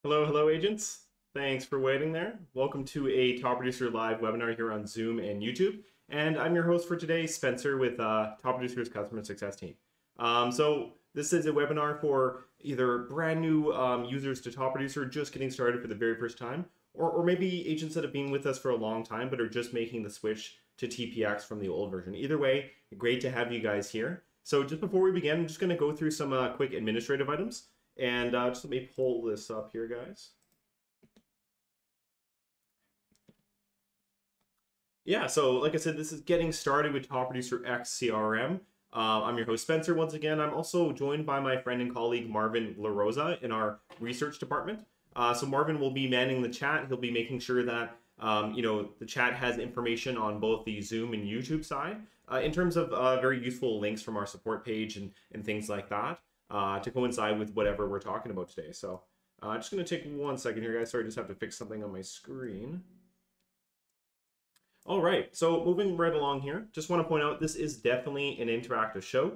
Hello, agents. Thanks for waiting there. Welcome to a Top Producer Live webinar here on Zoom and YouTube. And I'm your host for today, Spencer, with Top Producer's Customer Success Team. So this is a webinar for either brand new users to Top Producer, just getting started for the very first time, or maybe agents that have been with us for a long time but are just making the switch to TPX from the old version. Either way, great to have you guys here. So just before we begin, I'm just going to go through some quick administrative items. And just let me pull this up here, guys. Yeah, so like I said, this is getting started with Top Producer X CRM. I'm your host, Spencer, once again. I'm also joined by my friend and colleague, Marvin LaRosa, in our research department. So Marvin will be manning the chat. He'll be making sure that the chat has information on both the Zoom and YouTube side in terms of very useful links from our support page and things like that. To coincide with whatever we're talking about today. So just going to take 1 second here, guys. Sorry, I just have to fix something on my screen. All right, so moving right along here, just want to point out this is definitely an interactive show.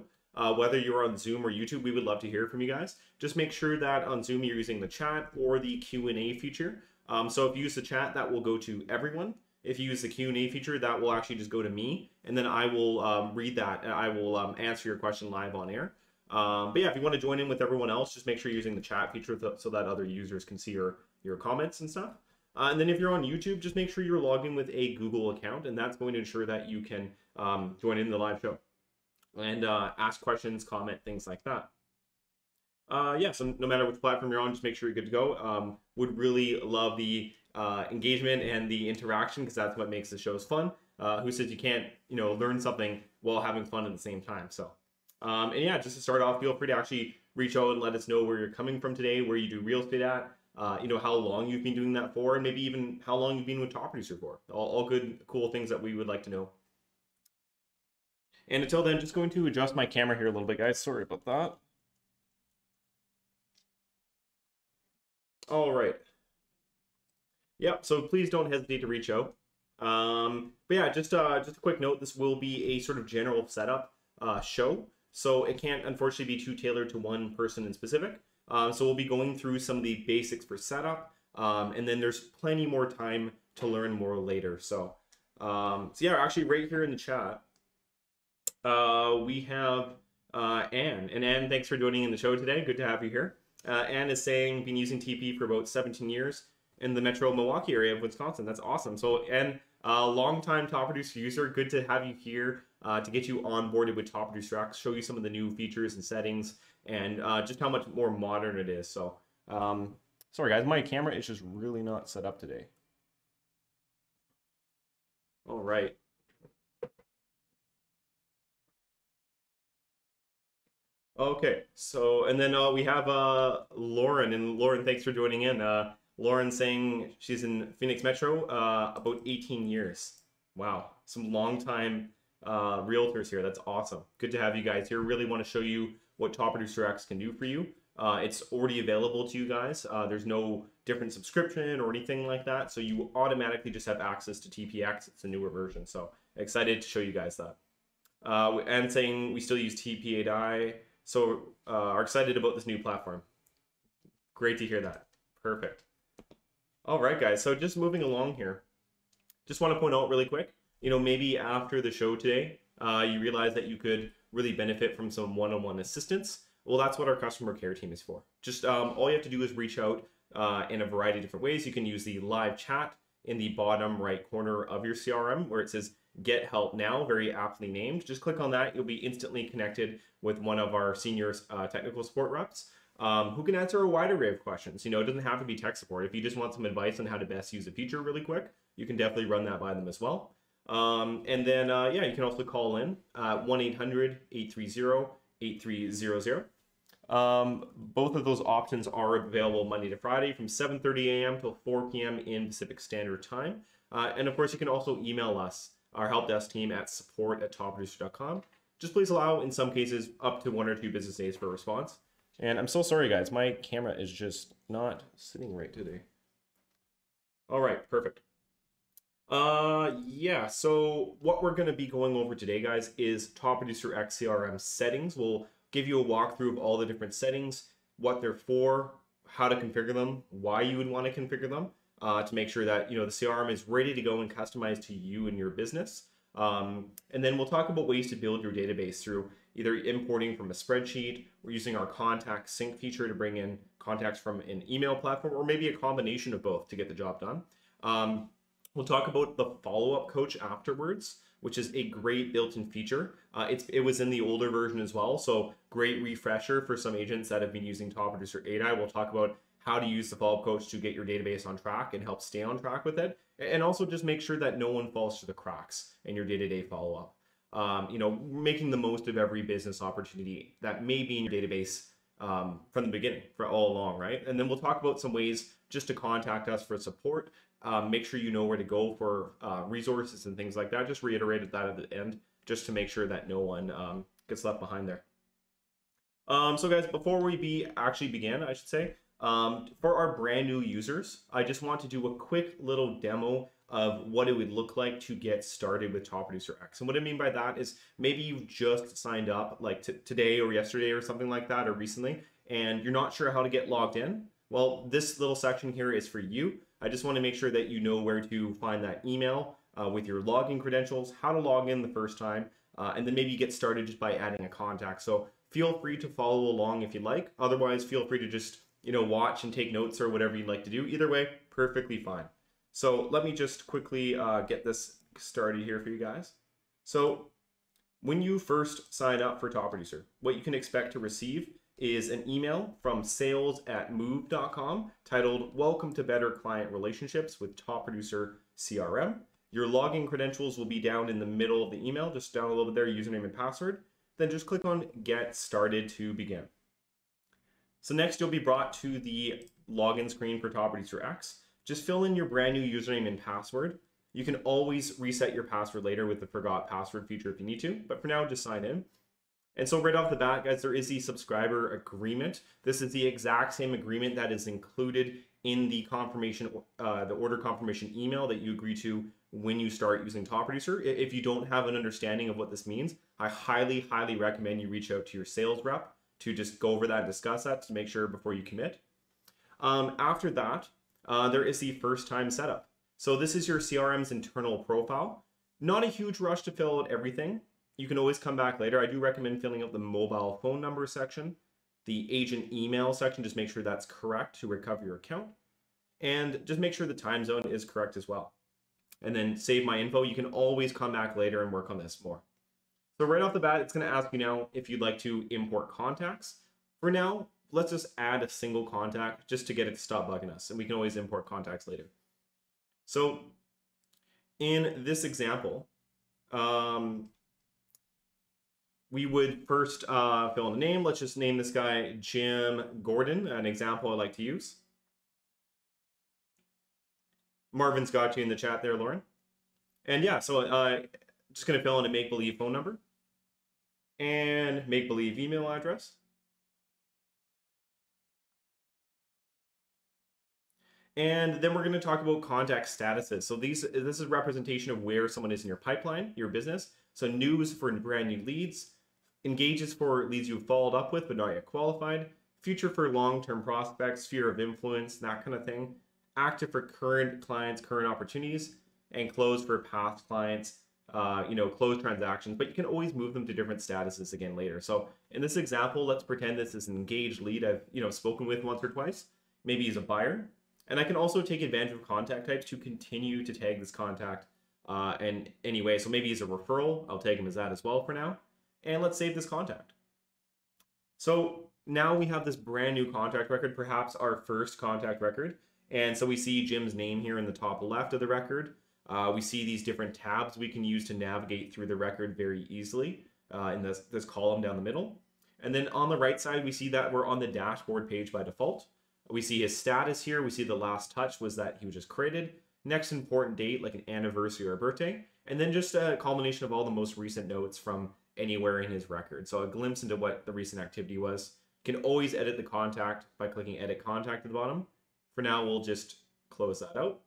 Whether you're on Zoom or YouTube, we would love to hear from you guys. Just make sure that on Zoom you're using the chat or the Q&A feature. So if you use the chat, that will go to everyone. If you use the Q&A feature, that will actually just go to me, and then I will read that, and I will answer your question live on air. But yeah, if you want to join in with everyone else, just make sure you're using the chat feature so that other users can see your comments and stuff. And then if you're on YouTube, just make sure you're logged in with a Google account, and that's going to ensure that you can join in the live show and ask questions, comment, things like that. Yeah, so no matter which platform you're on, just make sure you're good to go. Would really love the engagement and the interaction, because that's what makes the shows fun. Who says you can't, learn something while having fun at the same time? So. And yeah, just to start off, feel free to actually reach out and let us know where you're coming from today, where you do real estate at, how long you've been doing that for, and maybe even how long you've been with Top Producer for. All good, cool things that we would like to know. And until then, just going to adjust my camera here a little bit, guys. Sorry about that. All right. Yep, so please don't hesitate to reach out. But yeah, just a quick note, this will be a sort of general setup show. So it can't, unfortunately, be too tailored to one person in specific. So we'll be going through some of the basics for setup, and then there's plenty more time to learn more later. So, yeah, actually right here in the chat, we have Anne. And Anne, thanks for joining in the show today. Good to have you here. Anne is saying, been using TP for about 17 years in the metro Milwaukee area of Wisconsin. That's awesome. So, Anne, long-time Top Producer user, good to have you here. To get you onboarded with Top Producer X, show you some of the new features and settings, and just how much more modern it is. So, sorry guys, my camera is just really not set up today. All right. Okay, so, and then we have Lauren, and Lauren, thanks for joining in. Lauren saying she's in Phoenix Metro about 18 years. Wow, some long time realtors here. That's awesome. Good to have you guys here. Really want to show you what Top Producer X can do for you. It's already available to you guys. There's no different subscription or anything like that. So you automatically just have access to TPX. It's a newer version. So excited to show you guys that. And saying we still use TP8i. So are excited about this new platform. Great to hear that. Perfect. All right, guys. So just moving along here. Just want to point out really quick, maybe after the show today, you realize that you could really benefit from some one-on-one assistance. Well, that's what our customer care team is for. Just all you have to do is reach out in a variety of different ways. You can use the live chat in the bottom right corner of your CRM where it says Get Help Now, very aptly named. Just click on that. You'll be instantly connected with one of our senior technical support reps who can answer a wide array of questions. It doesn't have to be tech support. If you just want some advice on how to best use a feature really quick, you can definitely run that by them as well. And then, yeah, you can also call in 1-800-830-8300. Both of those options are available Monday to Friday from 7:30 a.m. till 4 p.m. in Pacific Standard Time. And of course, you can also email us, our help desk team, at support@topproducer.com. Just please allow, in some cases, up to 1 or 2 business days for a response. And I'm so sorry, guys. My camera is just not sitting right today. All right, perfect. Yeah, so what we're going to be going over today, guys, is Top Producer X CRM settings. We'll give you a walkthrough of all the different settings, what they're for, how to configure them, why you would want to configure them, to make sure that the CRM is ready to go and customized to you and your business. And then we'll talk about ways to build your database through either importing from a spreadsheet or using our contact sync feature to bring in contacts from an email platform, or maybe a combination of both to get the job done. We'll talk about the follow-up coach afterwards, which is a great built-in feature. It was in the older version as well, so great refresher for some agents that have been using Top Producer 8i. We'll talk about how to use the follow-up coach to get your database on track and help stay on track with it, and also just make sure that no one falls through the cracks in your day-to-day follow-up. Making the most of every business opportunity that may be in your database from the beginning, for all along, right? And then we'll talk about some ways just to contact us for support. Make sure you know where to go for resources and things like that. Just reiterated that at the end, just to make sure that no one gets left behind there. So guys, before we actually begin, I should say, for our brand new users, I just want to do a quick little demo of what it would look like to get started with Top Producer X. And what I mean by that is maybe you've just signed up like today or yesterday or something like that, or recently, and you're not sure how to get logged in. Well, this little section here is for you. I just want to make sure that you know where to find that email with your login credentials, how to log in the first time, and then maybe get started just by adding a contact. So feel free to follow along if you'd like. Otherwise, feel free to just watch and take notes or whatever you'd like to do. Either way, perfectly fine. So let me just quickly get this started here for you guys. So when you first sign up for Top Producer, what you can expect to receive is an email from sales@move.com titled "Welcome to Better Client Relationships with Top Producer CRM." Your login credentials will be down in the middle of the email, just down a little bit there, username and password. Then just click on Get Started to begin. So next you'll be brought to the login screen for Top Producer X. Just fill in your brand new username and password. You can always reset your password later with the forgot password feature if you need to, but for now, just sign in. And so right off the bat, guys, there is the subscriber agreement. This is the exact same agreement that is included in the confirmation, the order confirmation email that you agree to when you start using Top Producer. If you don't have an understanding of what this means, I highly, highly recommend you reach out to your sales rep to just go over that and discuss that to make sure before you commit. After that, there is the first time setup. So this is your CRM's internal profile. Not a huge rush to fill out everything. You can always come back later. I do recommend filling out the mobile phone number section, the agent email section, just make sure that's correct to recover your account. And just make sure the time zone is correct as well. And then save my info. You can always come back later and work on this more. So right off the bat, it's going to ask you now if you'd like to import contacts. For now, let's just add a single contact just to get it to stop bugging us, and we can always import contacts later. So in this example, we would first fill in the name. Let's just name this guy Jim Gordon, an example I like to use. Marvin's got you in the chat there, Lauren. And yeah, so just going to fill in a make-believe phone number and make-believe email address. And then we're going to talk about contact statuses. So this is a representation of where someone is in your pipeline, your business. So news for brand new leads, engages for leads you've followed up with but not yet qualified, future for long-term prospects, sphere of influence, that kind of thing, active for current clients, current opportunities, and close for past clients, closed transactions. But you can always move them to different statuses again later. So in this example, let's pretend this is an engaged lead I've spoken with once or twice. Maybe he's a buyer. And I can also take advantage of contact types to continue to tag this contact and anyway. So maybe he's a referral. I'll tag him as that as well for now. And let's save this contact. So now we have this brand new contact record, perhaps our first contact record. And so we see Jim's name here in the top left of the record. We see these different tabs we can use to navigate through the record very easily in this column down the middle. And then on the right side, we see that we're on the dashboard page by default. We see his status here. We see the last touch was that he was just created. Next important date, like an anniversary or a birthday. And then just a culmination of all the most recent notes from anywhere in his record. So a glimpse into what the recent activity was. You can always edit the contact by clicking Edit Contact at the bottom. For now, we'll just close that out.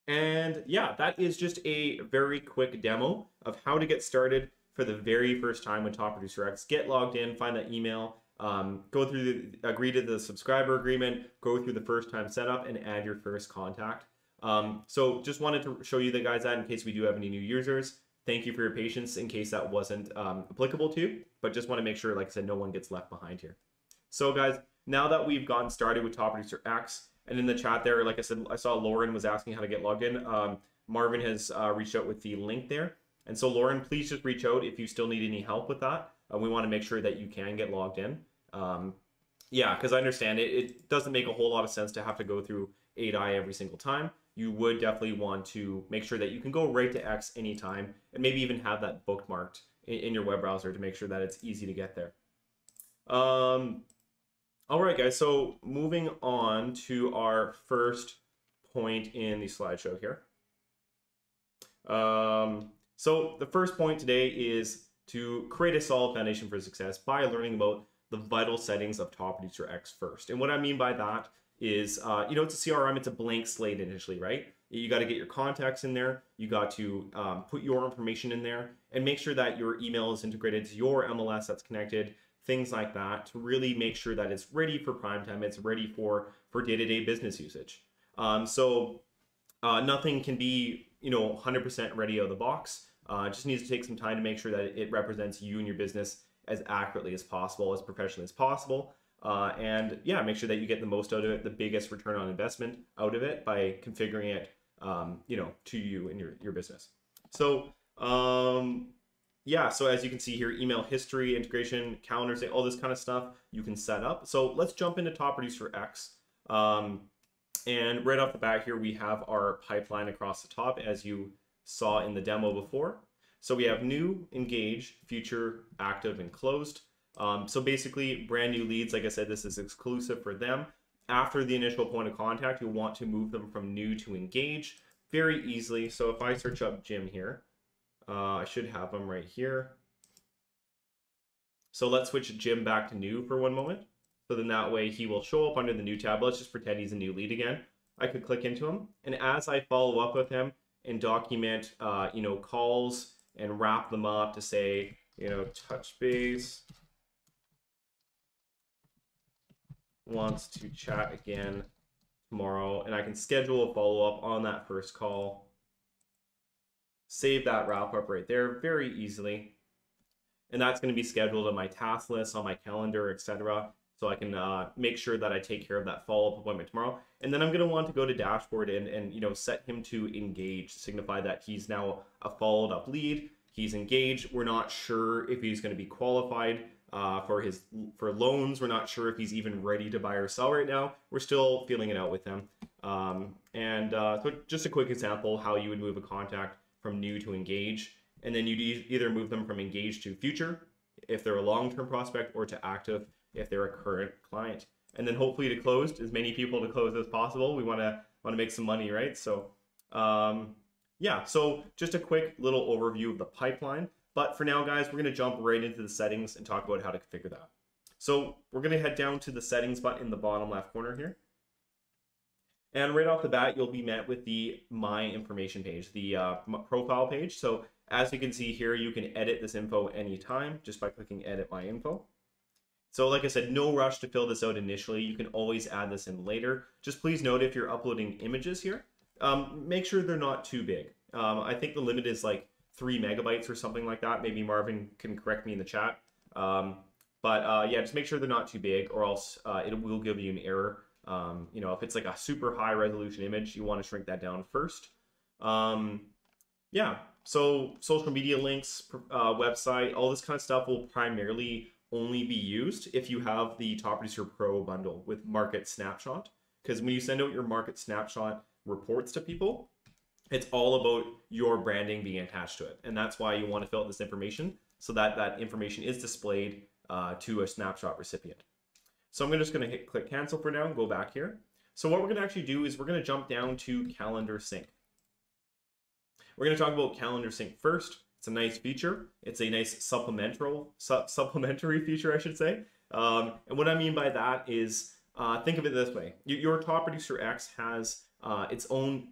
And yeah, that is just a very quick demo of how to get started for the very first time with Top Producer X. Get logged in, find that email, Go through agree to the subscriber agreement, go through the first time setup, and add your first contact. So just wanted to show you the guys that in case we do have any new users. Thank you for your patience in case that wasn't applicable to you, but just want to make sure, like I said, no one gets left behind here. So guys, now that we've gotten started with Top Producer X, and in the chat there, like I said, I saw Lauren was asking how to get logged in. Marvin has reached out with the link there. And so Lauren, please just reach out if you still need any help with that. We want to make sure that you can get logged in. Yeah, because I understand it doesn't make a whole lot of sense to have to go through 8i every single time. You would definitely want to make sure that you can go right to X anytime, and maybe even have that bookmarked in your web browser to make sure that it's easy to get there. All right, guys, so moving on to our first point in the slideshow here. So the first point today is to create a solid foundation for success by learning about the vital settings of Top Producer X first. And what I mean by that is, you know, it's a CRM, it's a blank slate initially, right? You got to get your contacts in there. You got to put your information in there and make sure that your email is integrated to your MLS that's connected, things like that, to really make sure that it's ready for prime time, it's ready for day-to-day business usage. Nothing can be, you know, 100% ready out of the box. It just needs to take some time to make sure that it represents you and your business as accurately as possible, as professionally as possible. And yeah, make sure that you get the most out of it, the biggest return on investment out of it by configuring it, you know, to you and your business. So yeah, so as you can see here, email history, integration, calendars, all this kind of stuff you can set up. So let's jump into Top Producer X. And right off the bat here, we have our pipeline across the top, as you saw in the demo before. So we have new, engage, future, active, and closed. So basically brand new leads. Like I said, this is exclusive for them. After the initial point of contact, you'll want to move them from new to engage very easily. So if I search up Jim here, I should have them right here. So let's switch Jim back to new for one moment. So then that way he will show up under the new tab. Let's just pretend he's a new lead again. I could click into him, and as I follow up with him and document, you know, calls and wrap them up to say, you know, touch base, wants to chat again tomorrow, and I can schedule a follow-up on that first call. Save that wrap up right there very easily. And that's going to be scheduled on my task list, on my calendar, etc. So I can make sure that I take care of that follow-up appointment tomorrow. And then I'm going to want to go to dashboard and you know, set him to engage, signify that he's now a followed up lead. He's engaged. We're not sure if he's going to be qualified for loans. We're not sure if he's even ready to buy or sell right now. We're still feeling it out with him. So just a quick example how you would move a contact from new to engage, and then you'd either move them from engaged to future if they're a long-term prospect, or to active if they're a current client. And then hopefully to closed, as many people to close as possible. We want to make some money, right? So yeah, so just a quick little overview of the pipeline. But for now, guys, we're going to jump right into the settings and talk about how to configure that. So we're going to head down to the settings button in the bottom left corner here. And right off the bat, you'll be met with the My Information page, the profile page. So as you can see here, you can edit this info anytime just by clicking Edit My Info. So like I said, no rush to fill this out initially. You can always add this in later. Just please note if you're uploading images here, make sure they're not too big. I think the limit is like 3 megabytes or something like that. Maybe Marvin can correct me in the chat. Yeah, just make sure they're not too big, or else it will give you an error. You know, if it's like a super high resolution image, you want to shrink that down first. Yeah, so social media links, website, all this kind of stuff will primarily only be used if you have the Top Producer Pro bundle with Market Snapshot. Because when you send out your Market Snapshot reports to people, it's all about your branding being attached to it. And that's why you want to fill out this information, so that that information is displayed to a snapshot recipient. So I'm just going to click cancel for now and go back here. So what we're going to actually do is we're going to jump down to calendar sync. We're going to talk about calendar sync first. It's a nice feature. It's a nice supplementary feature, I should say. And what I mean by that is, think of it this way. Your Top Producer X has its own,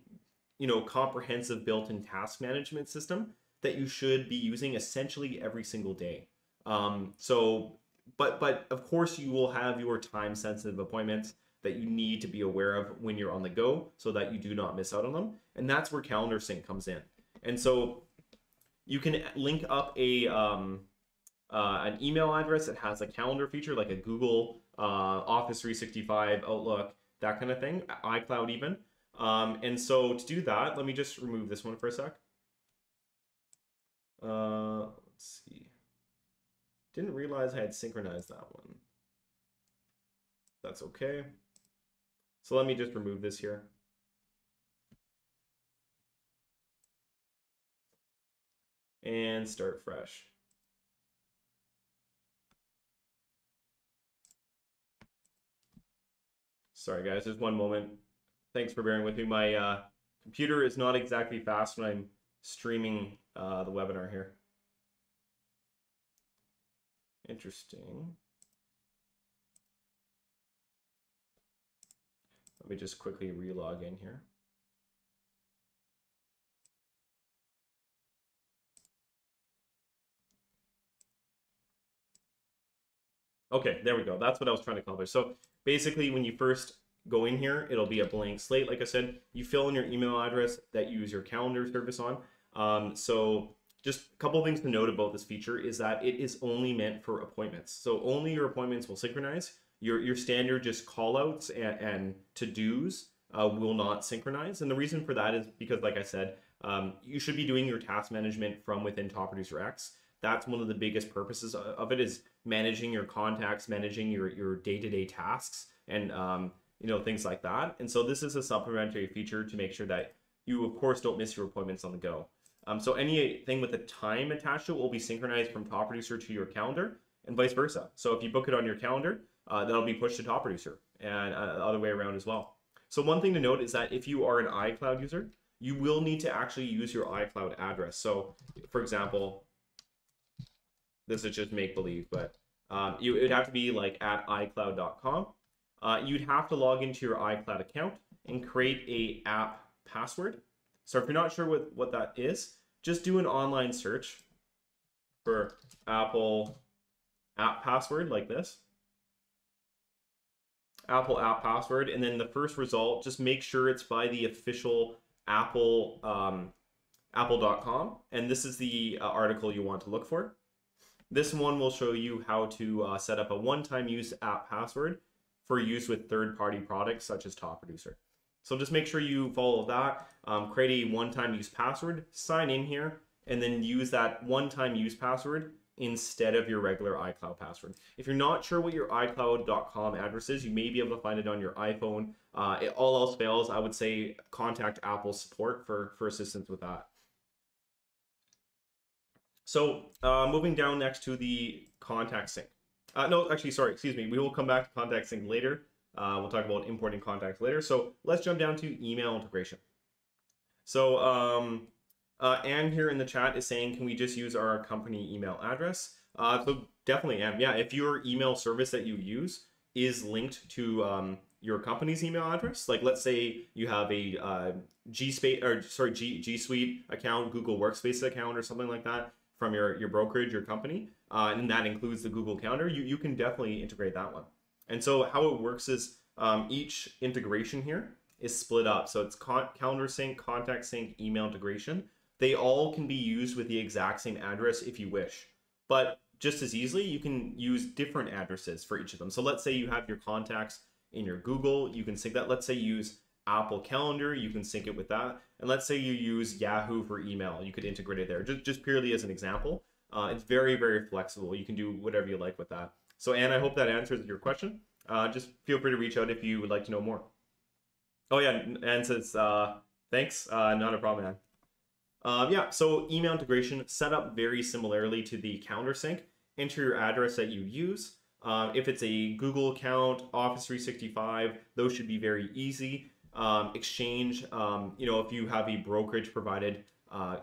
you know, comprehensive built-in task management system that you should be using essentially every single day. So but of course you will have your time sensitive appointments that you need to be aware of when you're on the go so that you do not miss out on them. And that's where calendar sync comes in. And so you can link up an email address that has a calendar feature like a Google, Office 365, Outlook, that kind of thing, iCloud even. And so to do that, let me just remove this one for a sec. Let's see. Didn't realize I had synchronized that one. That's okay. So let me just remove this here. And start fresh. Sorry guys, just one moment. Thanks for bearing with me. My computer is not exactly fast when I'm streaming the webinar here. Interesting. Let me just quickly re-log in here. Okay, there we go. That's what I was trying to accomplish. So basically, when you first go in here, it'll be a blank slate. Like I said, you fill in your email address that you use your calendar service on. So just a couple of things to note about this feature is that it is only meant for appointments. So only your appointments will synchronize. Your standard just callouts and to-dos will not synchronize. And the reason for that is because, like I said, you should be doing your task management from within Top Producer X. That's one of the biggest purposes of it, is managing your contacts, managing your day-to-day tasks, and you know, things like that. And so this is a supplementary feature to make sure that you, of course, don't miss your appointments on the go. So anything with a time attached to it will be synchronized from Top Producer to your calendar, and vice versa. So if you book it on your calendar, that'll be pushed to Top Producer, and the other way around as well. So one thing to note is that if you are an iCloud user, you will need to actually use your iCloud address. So for example, this is just make-believe, but it would have to be like at iCloud.com. You'd have to log into your iCloud account and create a app password. So if you're not sure what that is, just do an online search for Apple app password like this. Apple app password, and then the first result, just make sure it's by the official Apple apple.com, and this is the article you want to look for. This one will show you how to set up a one-time use app password for use with third-party products such as Top Producer. So just make sure you follow that, create a one-time use password, sign in here, and then use that one-time use password instead of your regular iCloud password. If you're not sure what your iCloud.com address is, you may be able to find it on your iPhone. If all else fails, I would say contact Apple support for assistance with that. So moving down next to the contact sync. No, actually, sorry, excuse me. We will come back to contact sync later. We'll talk about importing contacts later. So let's jump down to email integration. So Anne here in the chat is saying, can we just use our company email address? So definitely, Anne. Yeah, if your email service that you use is linked to your company's email address, like let's say you have a G Suite account, Google Workspace account, or something like that from your brokerage, your company, and that includes the Google Calendar, you can definitely integrate that one. And so how it works is each integration here is split up. So it's calendar sync, contact sync, email integration. They all can be used with the exact same address if you wish. But just as easily, you can use different addresses for each of them. So let's say you have your contacts in your Google, you can sync that. Let's say you use Apple Calendar, you can sync it with that. And let's say you use Yahoo for email, you could integrate it there, just purely as an example. It's very, very flexible. You can do whatever you like with that. So Anne, I hope that answers your question. Just feel free to reach out if you would like to know more. Oh yeah, Anne says, thanks, not a problem, Anne. Yeah, so email integration set up very similarly to the calendar sync. Enter your address that you use. If it's a Google account, Office 365, those should be very easy. Exchange, you know, if you have a brokerage provided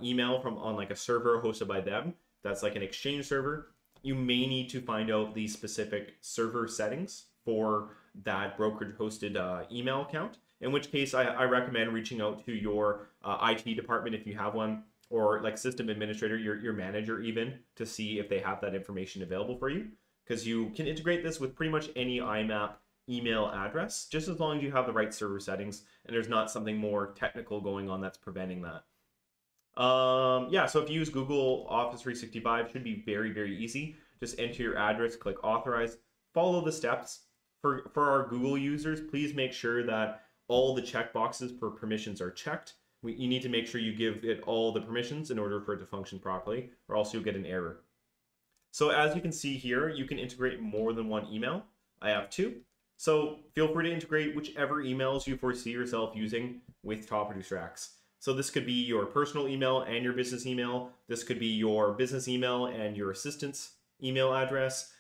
email from on like a server hosted by them, that's like an Exchange server, you may need to find out the specific server settings for that brokerage hosted email account, in which case I recommend reaching out to your IT department if you have one, or like system administrator, your manager even, to see if they have that information available for you. because you can integrate this with pretty much any IMAP email address, just as long as you have the right server settings and there's not something more technical going on that's preventing that. Yeah, so if you use Google Office 365, it should be very, very easy. Just enter your address, click authorize, follow the steps. For our Google users, please make sure that all the checkboxes for permissions are checked. You need to make sure you give it all the permissions in order for it to function properly, or else you'll get an error. So as you can see here, you can integrate more than one email. I have 2. So feel free to integrate whichever emails you foresee yourself using with Top Producer X. So this could be your personal email and your business email. This could be your business email and your assistant's email address.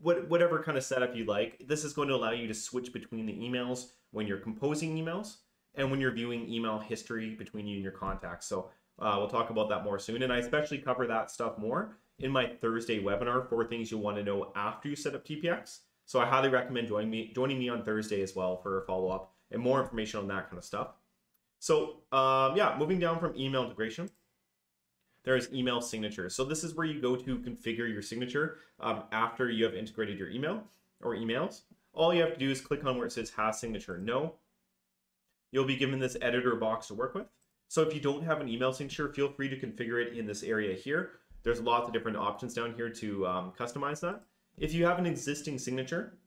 Whatever kind of setup you like. This is going to allow you to switch between the emails when you're composing emails and when you're viewing email history between you and your contacts. So we'll talk about that more soon. And I especially cover that stuff more in my Thursday webinar, 4 things you'll want to know after you set up TPX. So I highly recommend joining me on Thursday as well for a follow-up and more information on that kind of stuff. So yeah, moving down from email integration, there's email signatures. So this is where you go to configure your signature after you have integrated your email or emails. All you have to do is click on where it says has signature no. You'll be given this editor box to work with. So if you don't have an email signature, feel free to configure it in this area here. There's lots of different options down here to customize that. If you have an existing signature,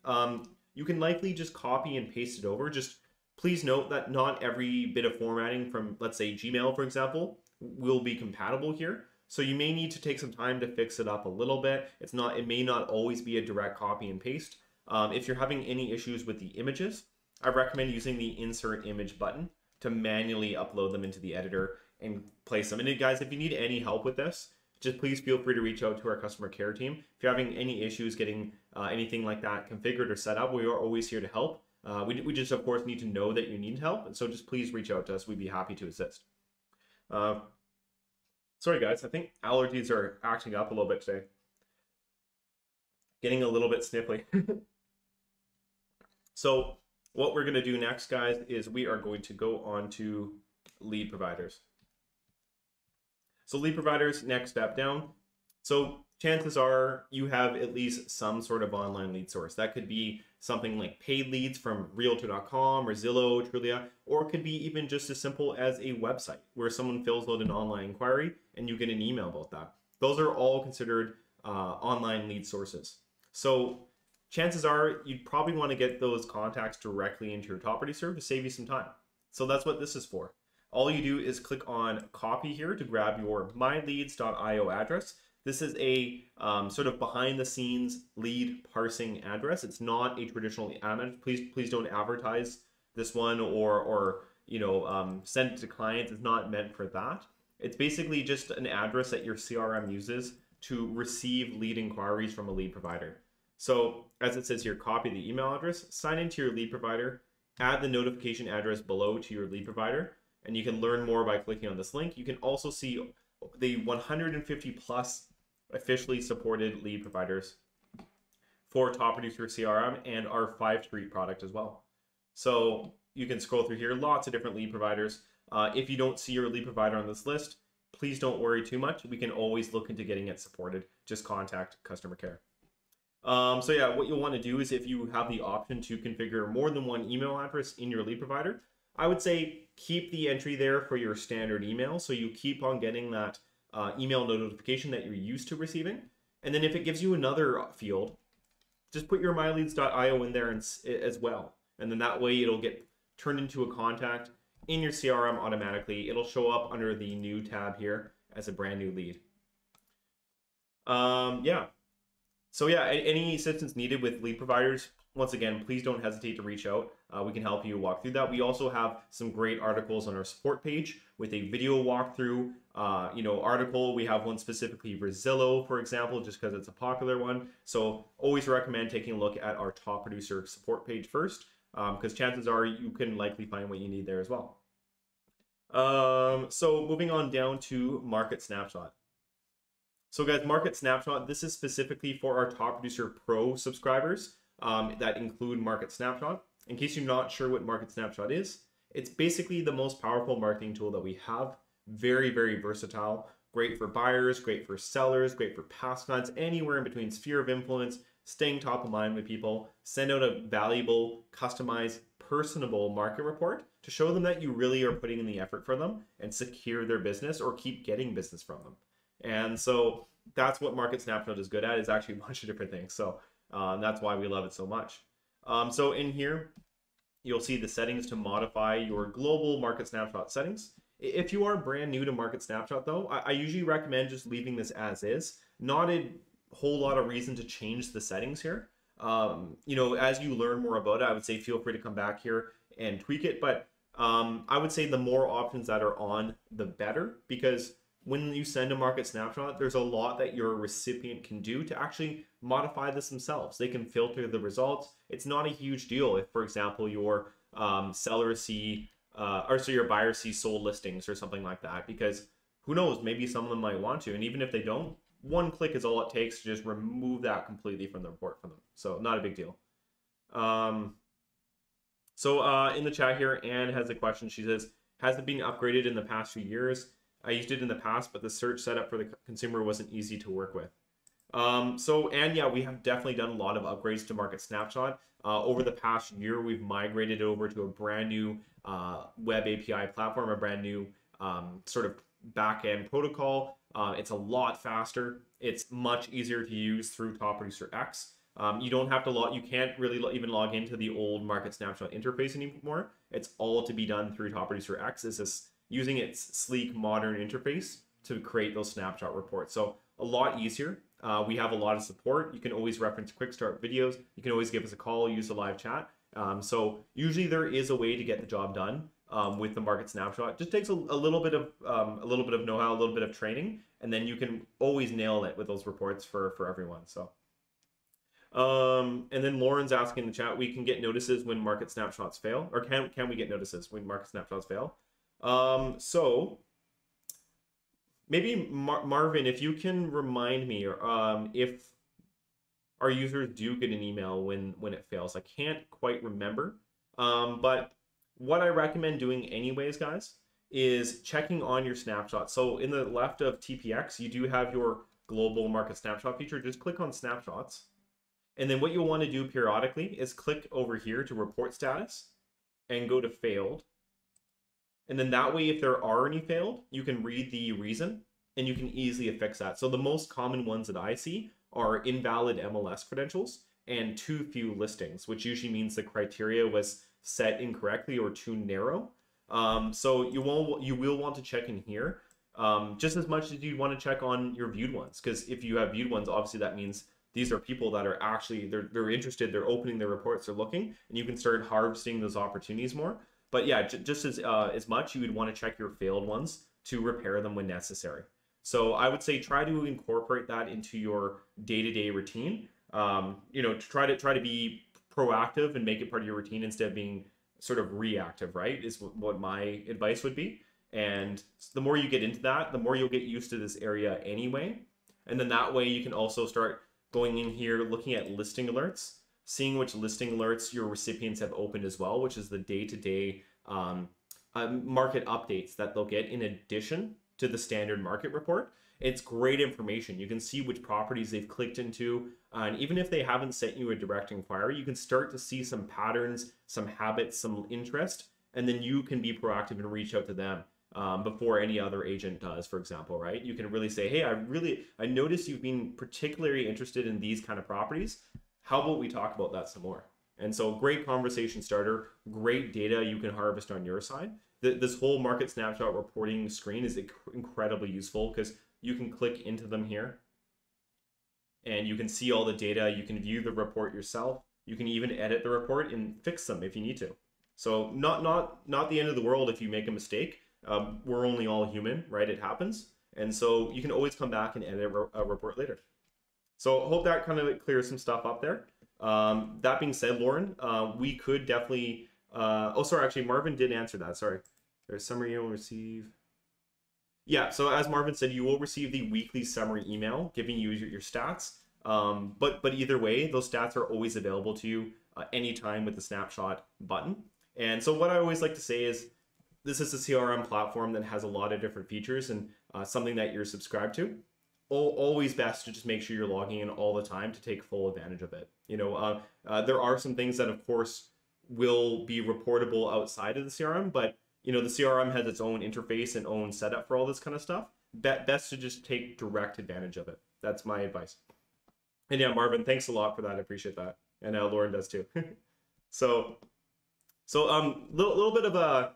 you can likely just copy and paste it over. Just please note that not every bit of formatting from, let's say, Gmail, for example, will be compatible here. So you may need to take some time to fix it up a little bit. It may not always be a direct copy and paste. If you're having any issues with the images, I recommend using the insert image button to manually upload them into the editor and place them. And guys, if you need any help with this, just please feel free to reach out to our customer care team. If you're having any issues getting anything like that configured or set up, we are always here to help. We just, of course, need to know that you need help. And so just please reach out to us. We'd be happy to assist. Sorry, guys. I think allergies are acting up a little bit today. Getting a little bit sniffly. So what we're going to do next, guys, is we are going to go on to lead providers. So lead providers, next step down. So chances are you have at least some sort of online lead source. That could be something like paid leads from Realtor.com or Zillow, Trulia, or it could be even just as simple as a website where someone fills out an online inquiry and you get an email about that. Those are all considered online lead sources. So chances are you'd probably want to get those contacts directly into your top producer to save you some time. So that's what this is for. All you do is click on copy here to grab your myleads.io address. This is a sort of behind the scenes lead parsing address. It's not a traditional address. Please don't advertise this one or send it to clients. It's not meant for that. It's basically just an address that your CRM uses to receive lead inquiries from a lead provider. So as it says here, copy the email address, sign into your lead provider, add the notification address below to your lead provider, and you can learn more by clicking on this link. You can also see the 150 plus officially supported lead providers for Top Producer CRM and our 5 Street product as well. So you can scroll through here, lots of different lead providers. If you don't see your lead provider on this list, please don't worry too much. We can always look into getting it supported. Just contact customer care. So yeah, what you'll want to do is if you have the option to configure more than one email address in your lead provider, I would say keep the entry there for your standard email so you keep on getting that email notification that you're used to receiving. And then if it gives you another field, just put your myleads.io in there as well. And then that way it'll get turned into a contact in your CRM automatically. It'll show up under the new tab here as a brand new lead. Yeah. So yeah, any assistance needed with lead providers, once again, please don't hesitate to reach out. We can help you walk through that. We also have some great articles on our support page with a video walkthrough, article. We have one specifically for Zillow, for example, just because it's a popular one. So always recommend taking a look at our Top Producer support page first, because chances are you can likely find what you need there as well. So moving on down to Market Snapshot. So guys, Market Snapshot, this is specifically for our Top Producer Pro subscribers that include Market Snapshot. In case you're not sure what Market Snapshot is, it's basically the most powerful marketing tool that we have Very, very versatile. Great for buyers, great for sellers, great for past clients, anywhere in between. Sphere of influence, staying top of mind with people. Send out a valuable, customized, personable market report to show them that you really are putting in the effort for them and secure their business or keep getting business from them. And so that's what Market Snapshot is good at, is actually a bunch of different things. So that's why we love it so much. So in here, you'll see the settings to modify your global Market Snapshot settings. If you are brand new to Market Snapshot though, I usually recommend just leaving this as is. Not a whole lot of reason to change the settings here. You know, as you learn more about it, I would say feel free to come back here and tweak it. But I would say the more options that are on, the better, because when you send a Market Snapshot, there's a lot that your recipient can do to actually modify this themselves. They can filter the results. It's not a huge deal if, for example, your sellers see, your buyers see sold listings or something like that, because who knows, maybe some of them might want to. And even if they don't, one click is all it takes to just remove that completely from the report for them. So not a big deal. In the chat here, Anne has a question. She says, has it been upgraded in the past few years? I used it in the past, but the search setup for the consumer wasn't easy to work with. And yeah, we have definitely done a lot of upgrades to Market Snapshot. Over the past year, we've migrated over to a brand new web API platform, a brand new sort of back-end protocol. It's a lot faster. It's much easier to use through Producer X. You don't have to you can't really even log into the old Market Snapshot interface anymore. It's all to be done through Producer X. It's just using its sleek, modern interface to create those snapshot reports. So a lot easier. We have a lot of support. You can always reference quick start videos. You can always give us a call, use the live chat. So usually there is a way to get the job done with the Market Snapshot. It just takes a little bit of know-how, a little bit of training, and then you can always nail it with those reports for everyone. So. And then Lauren's asking in the chat, we can get notices when Market Snapshots fail, or can we get notices when Market Snapshots fail? So maybe Marvin, if you can remind me, if our users do get an email when it fails. I can't quite remember, but what I recommend doing anyways, guys, is checking on your snapshot. So in the left of TPX, you do have your global Market Snapshot feature. Just click on snapshots. And then what you'll want to do periodically is click over here to report status and go to failed. And then that way, if there are any failed, you can read the reason and you can easily fix that. So the most common ones that I see are invalid MLS credentials and too few listings, which usually means the criteria was set incorrectly or too narrow. So you will want to check in here just as much as you want to check on your viewed ones, because if you have viewed ones, obviously that means these are people that are actually, they're interested, they're opening their reports, they're looking, and you can start harvesting those opportunities more. But yeah, just as much, you would want to check your failed ones to repair them when necessary. So I would say try to incorporate that into your day-to-day routine. You know, try to be proactive and make it part of your routine instead of being sort of reactive, right? Is what my advice would be. And the more you get into that, the more you'll get used to this area anyway. And then that way you can also start going in here, looking at listing alerts, seeing which listing alerts your recipients have opened as well, which is the day-to-day market updates that they'll get in addition to the standard market report. It's great information. You can see which properties they've clicked into, and even if they haven't sent you a direct inquiry, you can start to see some patterns, some habits, some interest, and then you can be proactive and reach out to them before any other agent does, for example, right? You can really say, hey, I noticed you've been particularly interested in these kind of properties. How about we talk about that some more? And so great conversation starter, great data you can harvest on your side. This whole Market Snapshot reporting screen is incredibly useful because you can click into them here and you can see all the data. You can view the report yourself. You can even edit the report and fix them if you need to. So not the end of the world if you make a mistake. We're only all human, right? It happens. And so you can always come back and edit a report later. So I hope that kind of clears some stuff up there. That being said, Lauren, we could definitely, oh, sorry, actually Marvin did answer that. Sorry. There's summary you'll receive. Yeah, so as Marvin said, you will receive the weekly summary email giving you your stats. But either way, those stats are always available to you anytime with the snapshot button. And so what I always like to say is, this is a CRM platform that has a lot of different features and something that you're subscribed to. Always best to just make sure you're logging in all the time to take full advantage of it. There are some things that, of course, will be reportable outside of the CRM, but the CRM has its own interface and own setup for all this kind of stuff. Best to just take direct advantage of it. That's my advice. And yeah, Marvin, thanks a lot for that. I appreciate that, and Lauren does too. So little bit of a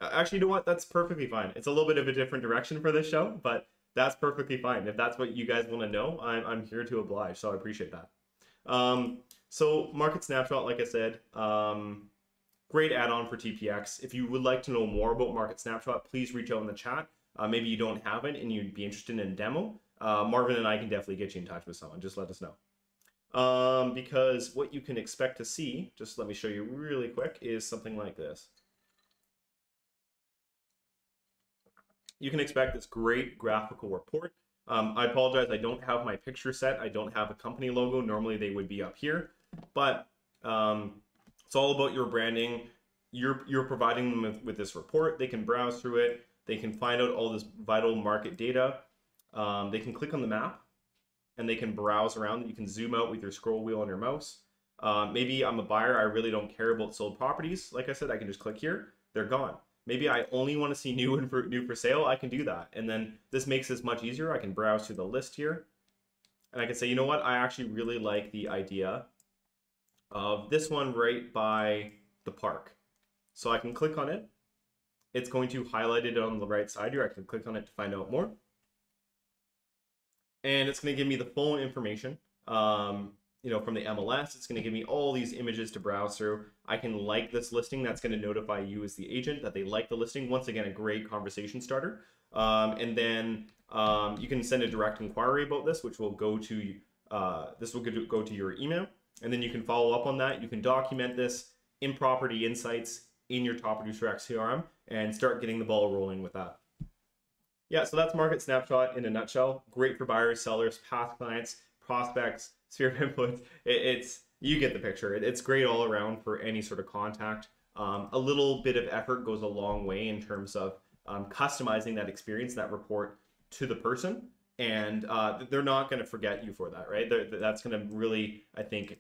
actually, you know what? That's perfectly fine. It's a little bit of a different direction for this show, but that's perfectly fine. If that's what you guys want to know, I'm here to oblige. So I appreciate that. So Market Snapshot, like I said, great add-on for TPX. If you would like to know more about Market Snapshot, please reach out in the chat. Maybe you don't have it and you'd be interested in a demo. Marvin and I can definitely get you in touch with someone. Just let us know. Because what you can expect to see, just let me show you really quick, is something like this. You can expect this great graphical report. I apologize, I don't have my picture set. I don't have a company logo. Normally they would be up here, but it's all about your branding. You're providing them with this report. They can browse through it. They can find out all this vital market data. They can click on the map and they can browse around. You can zoom out with your scroll wheel on your mouse. Maybe I'm a buyer. I really don't care about sold properties. Like I said, I can just click here. They're gone. Maybe I only want to see new for sale. I can do that. And then this makes this much easier. I can browse through the list here. And I can say, you know what? I actually really like the idea of this one right by the park. So I can click on it. It's going to highlight it on the right side here. I can click on it to find out more. And it's going to give me the full information. From the MLS, it's going to give me all these images to browse through. I can like this listing. That's going to notify you as the agent that they like the listing. Once again, a great conversation starter. And then you can send a direct inquiry about this, which will go to go to your email. And then you can follow up on that. You can document this in Property Insights in your top Producer X CRM and start getting the ball rolling with that. Yeah, so that's Market Snapshot in a nutshell. Great for buyers, sellers, past clients, prospects, sphere of influence. You get the picture. It's great all around for any sort of contact. A little bit of effort goes a long way in terms of customizing that experience, that report to the person. And they're not going to forget you for that, right? That's going to really, I think,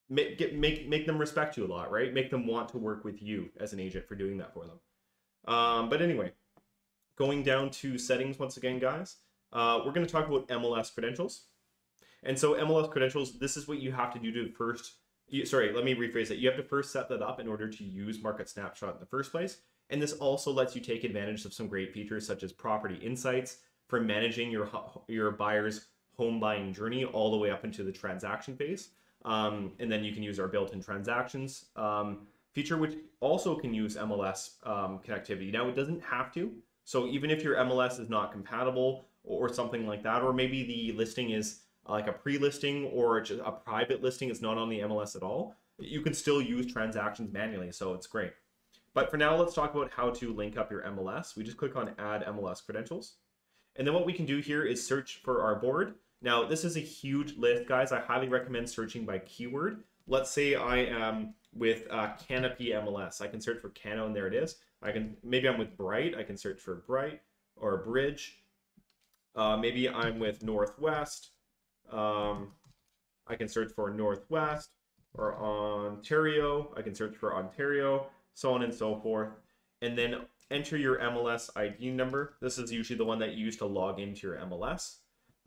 make them respect you a lot, right? Make them want to work with you as an agent for doing that for them. But anyway, going down to settings once again, guys, we're going to talk about MLS Credentials. And so MLS Credentials, this is what you have to do to first, sorry, let me rephrase that. You have to first set that up in order to use Market Snapshot in the first place. And this also lets you take advantage of some great features such as Property Insights for managing your buyer's home buying journey all the way up into the transaction phase. And then you can use our built-in transactions feature, which also can use MLS connectivity. Now, it doesn't have to. So even if your MLS is not compatible or something like that, or maybe the listing is like a pre-listing or just a private listing, it's not on the MLS at all, you can still use transactions manually, so it's great. But for now, let's talk about how to link up your MLS. We just click on Add MLS Credentials. And then what we can do here is search for our board. Now, this is a huge list, guys. I highly recommend searching by keyword. Let's say I am with Canopy MLS. I can search for Cano, and there it is. Maybe I'm with Bright. I can search for Bright or Bridge. Maybe I'm with Northwest. I can search for Northwest or Ontario. I can search for Ontario, so on and so forth. And then enter your MLS ID number. This is usually the one that you use to log into your MLS.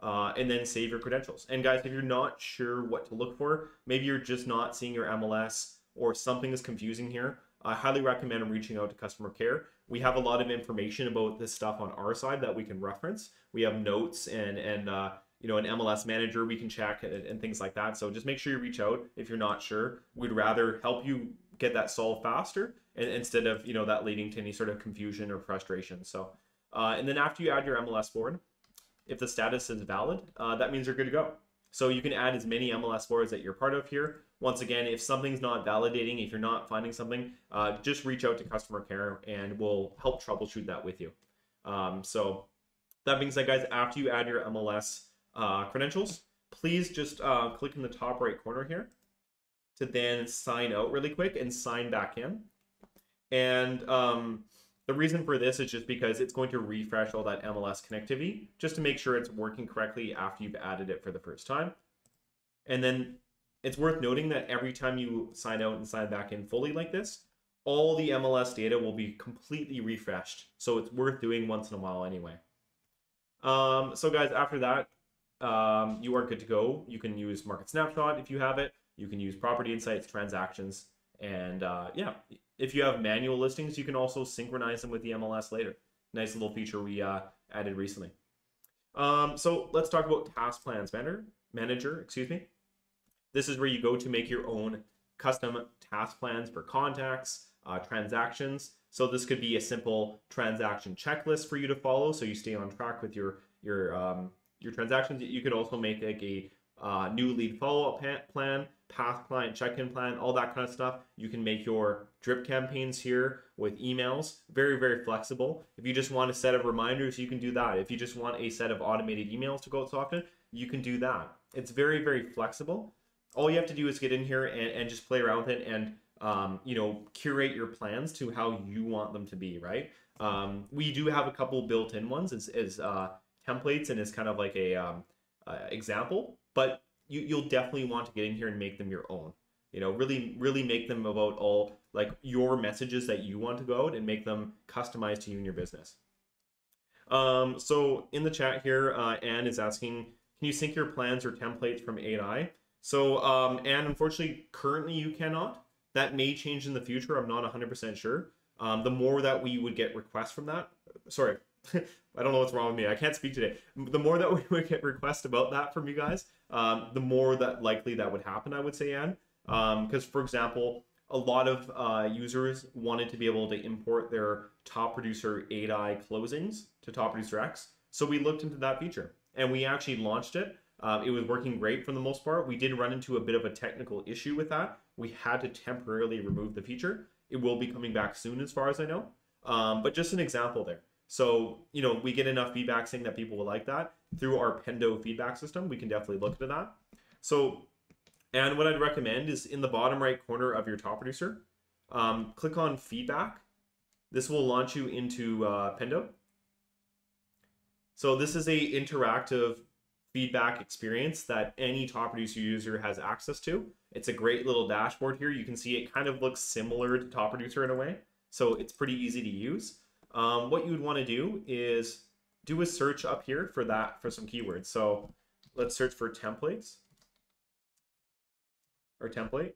And then save your credentials. And guys, if you're not sure what to look for, maybe you're just not seeing your MLS or something is confusing here, I highly recommend reaching out to customer care. We have a lot of information about this stuff on our side that we can reference. We have notes and an MLS manager we can check and things like that. So just make sure you reach out if you're not sure. We'd rather help you get that solved faster instead of that leading to any sort of confusion or frustration. So and then after you add your MLS board, if the status is valid, that means you're good to go. So you can add as many MLS boards that you're part of here. Once again, if something's not validating, if you're not finding something, just reach out to customer care and we'll help troubleshoot that with you. So that being said, guys, after you add your MLS credentials, please just click in the top right corner here to then sign out really quick and sign back in. And the reason for this is just because it's going to refresh all that MLS connectivity just to make sure it's working correctly after you've added it for the first time. And then it's worth noting that every time you sign out and sign back in fully like this, all the MLS data will be completely refreshed. So it's worth doing once in a while anyway. So guys, after that, you are good to go. You can use Market Snapshot if you have it. You can use Property Insights, Transactions, and yeah, if you have manual listings, you can also synchronize them with the MLS later. Nice little feature we added recently. So let's talk about Task Plans Manager, excuse me. This is where you go to make your own custom task plans for contacts, transactions. So this could be a simple transaction checklist for you to follow, so you stay on track with your transactions. You could also make like a new lead follow-up plan, past client check-in plan, all that kind of stuff. You can make your drip campaigns here with emails. Very, very flexible. If you just want a set of reminders, you can do that. If you just want a set of automated emails to go out so often, you can do that. It's very, very flexible. All you have to do is get in here and just play around with it and you know, curate your plans to how you want them to be, right? We do have a couple built-in ones as templates and as kind of like a example, but you'll definitely want to get in here and make them your own. You know, really make them about all like your messages that you want to go out and make them customized to you and your business. So in the chat here, Anne is asking, can you sync your plans or templates from AI? So Anne, unfortunately, currently you cannot. That may change in the future. I'm not 100% sure. The more that we would get requests from that, sorry, I don't know what's wrong with me. I can't speak today. The more that we would get requests about that from you guys, the more that likely that would happen, I would say, Anne. Because, for example, a lot of users wanted to be able to import their Top Producer AI closings to Top Producer X. So we looked into that feature and we actually launched it. It was working great for the most part. We did run into a bit of a technical issue with that. We had to temporarily remove the feature. It will be coming back soon as far as I know. But just an example there. So, you know, we get enough feedback saying that people will like that. Through our Pendo feedback system, we can definitely look into that. So, and what I'd recommend is in the bottom right corner of your Top Producer, click on feedback. This will launch you into Pendo. So this is a interactive feedback experience that any Top Producer user has access to. It's a great little dashboard here. You can see it kind of looks similar to Top Producer in a way. So it's pretty easy to use. What you would want to do is do a search up here for that, for some keywords. So let's search for templates or template.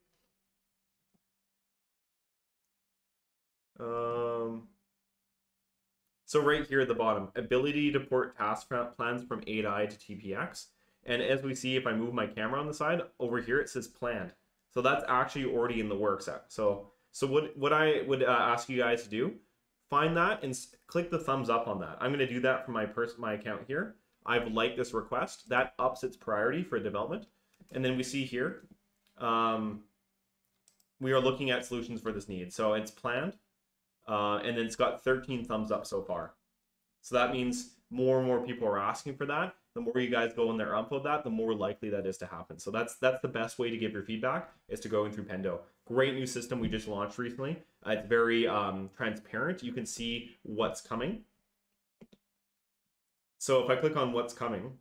So right here at the bottom, ability to port task plans from 8i to TPX. And as we see, if I move my camera on the side, over here it says planned. So that's actually already in the works. So what I would ask you guys to do, find that and click the thumbs up on that. I'm going to do that for my account here. I've liked this request. That ups its priority for development. And then we see here, we are looking at solutions for this need. So it's planned. And then it's got 13 thumbs up so far. So that means more and more people are asking for that. The more you guys go in there and upload that, the more likely that is to happen. So that's the best way to give your feedback, is to go in through Pendo. Great new system we just launched recently. It's very transparent. You can see what's coming. So if I click on what's coming,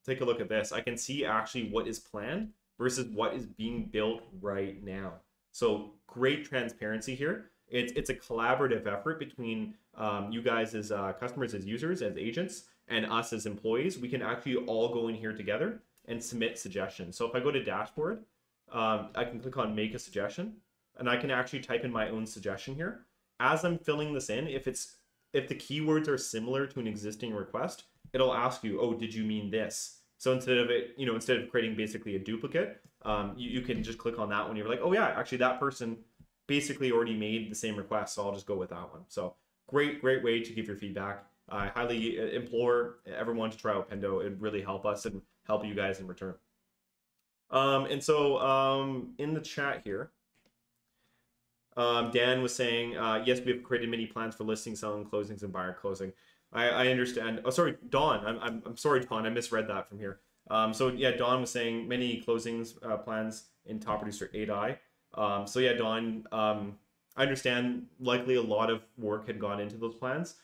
take a look at this. I can see actually what is planned versus what is being built right now. So great transparency here. It's a collaborative effort between you guys as customers, as users, as agents, and us as employees. We can actually all go in here together and submit suggestions. So if I go to dashboard, I can click on make a suggestion, and I can actually type in my own suggestion here. As I'm filling this in, if the keywords are similar to an existing request, it'll ask you, oh, did you mean this? So instead of creating basically a duplicate, you can just click on that one. You're like, oh yeah, actually that person basically already made the same request, so I'll just go with that one. So great way to give your feedback. I highly implore everyone to try out Pendo. It'd really help us and help you guys in return. And so in the chat here, Dan was saying, yes, we have created many plans for listing, selling, closings, and buyer closing. I understand. Oh, sorry, Dawn. I'm sorry, Dawn. I misread that from here. So yeah, Dawn was saying many closings plans in Top Producer 8i. So yeah, Dawn, I understand likely a lot of work had gone into those plans.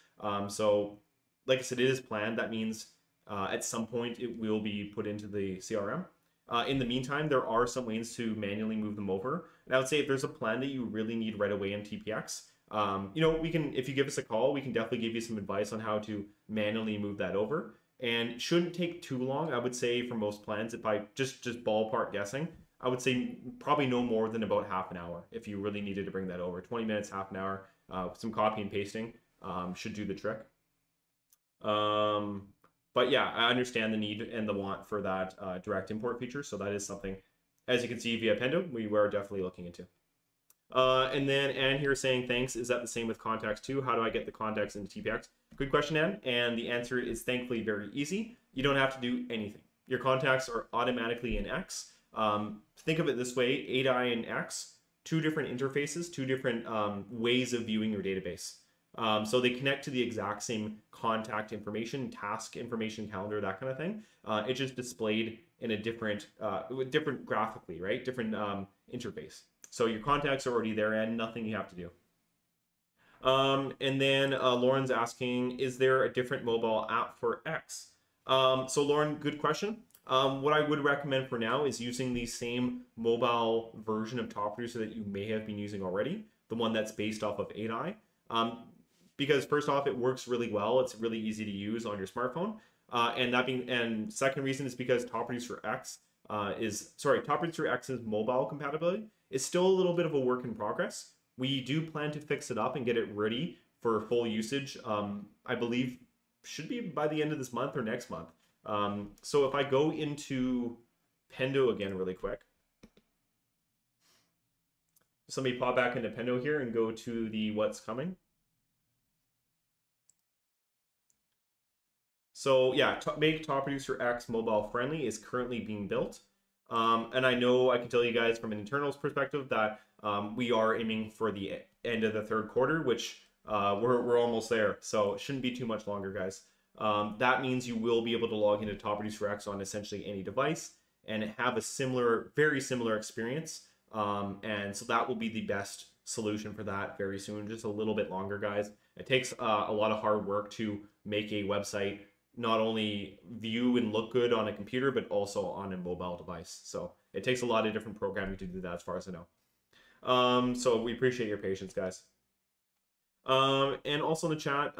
So, like I said, it is planned. That means at some point it will be put into the CRM. In the meantime, there are some ways to manually move them over. And I would say if there's a plan that you really need right away in TPX, we can, if you give us a call, we can definitely give you some advice on how to manually move that over. And it shouldn't take too long. I would say for most plans, if I just ballpark guessing, I would say probably no more than about half an hour if you really needed to bring that over. 20 minutes, half an hour, some copy and pasting should do the trick. But yeah, I understand the need and the want for that direct import feature. So that is something, as you can see via Pendo, we were definitely looking into. And then Anne here saying, thanks, is that the same with contacts too? How do I get the contacts into TPX? Good question, Anne. And the answer is thankfully very easy. You don't have to do anything. Your contacts are automatically in X. Think of it this way, 8i and X, two different interfaces, two different ways of viewing your database. So they connect to the exact same contact information, task information, calendar, that kind of thing. It's just displayed in a different graphically, right? Different interface. So your contacts are already there and nothing you have to do. And then Lauren's asking, is there a different mobile app for X? So Lauren, good question. What I would recommend for now is using the same mobile version of Top Producer that you may have been using already, the one that's based off of 8i. Because first off, it works really well. It's really easy to use on your smartphone. And second reason is because Top Producer X's mobile compatibility is still a little bit of a work in progress. We do plan to fix it up and get it ready for full usage. I believe should be by the end of this month or next month. So if I go into Pendo again really quick, so let me pop back into Pendo here and go to the what's coming. So yeah, make Top Producer X mobile friendly is currently being built. And I know I can tell you guys from an internals perspective that we are aiming for the end of the third quarter, which we're almost there. So it shouldn't be too much longer, guys. That means you will be able to log into Top Producer X on essentially any device and have a very similar experience. And so that will be the best solution for that very soon, just a little bit longer, guys. It takes a lot of hard work to make a website not only view and look good on a computer, but also on a mobile device. So it takes a lot of different programming to do that, as far as I know. So we appreciate your patience, guys. And also in the chat,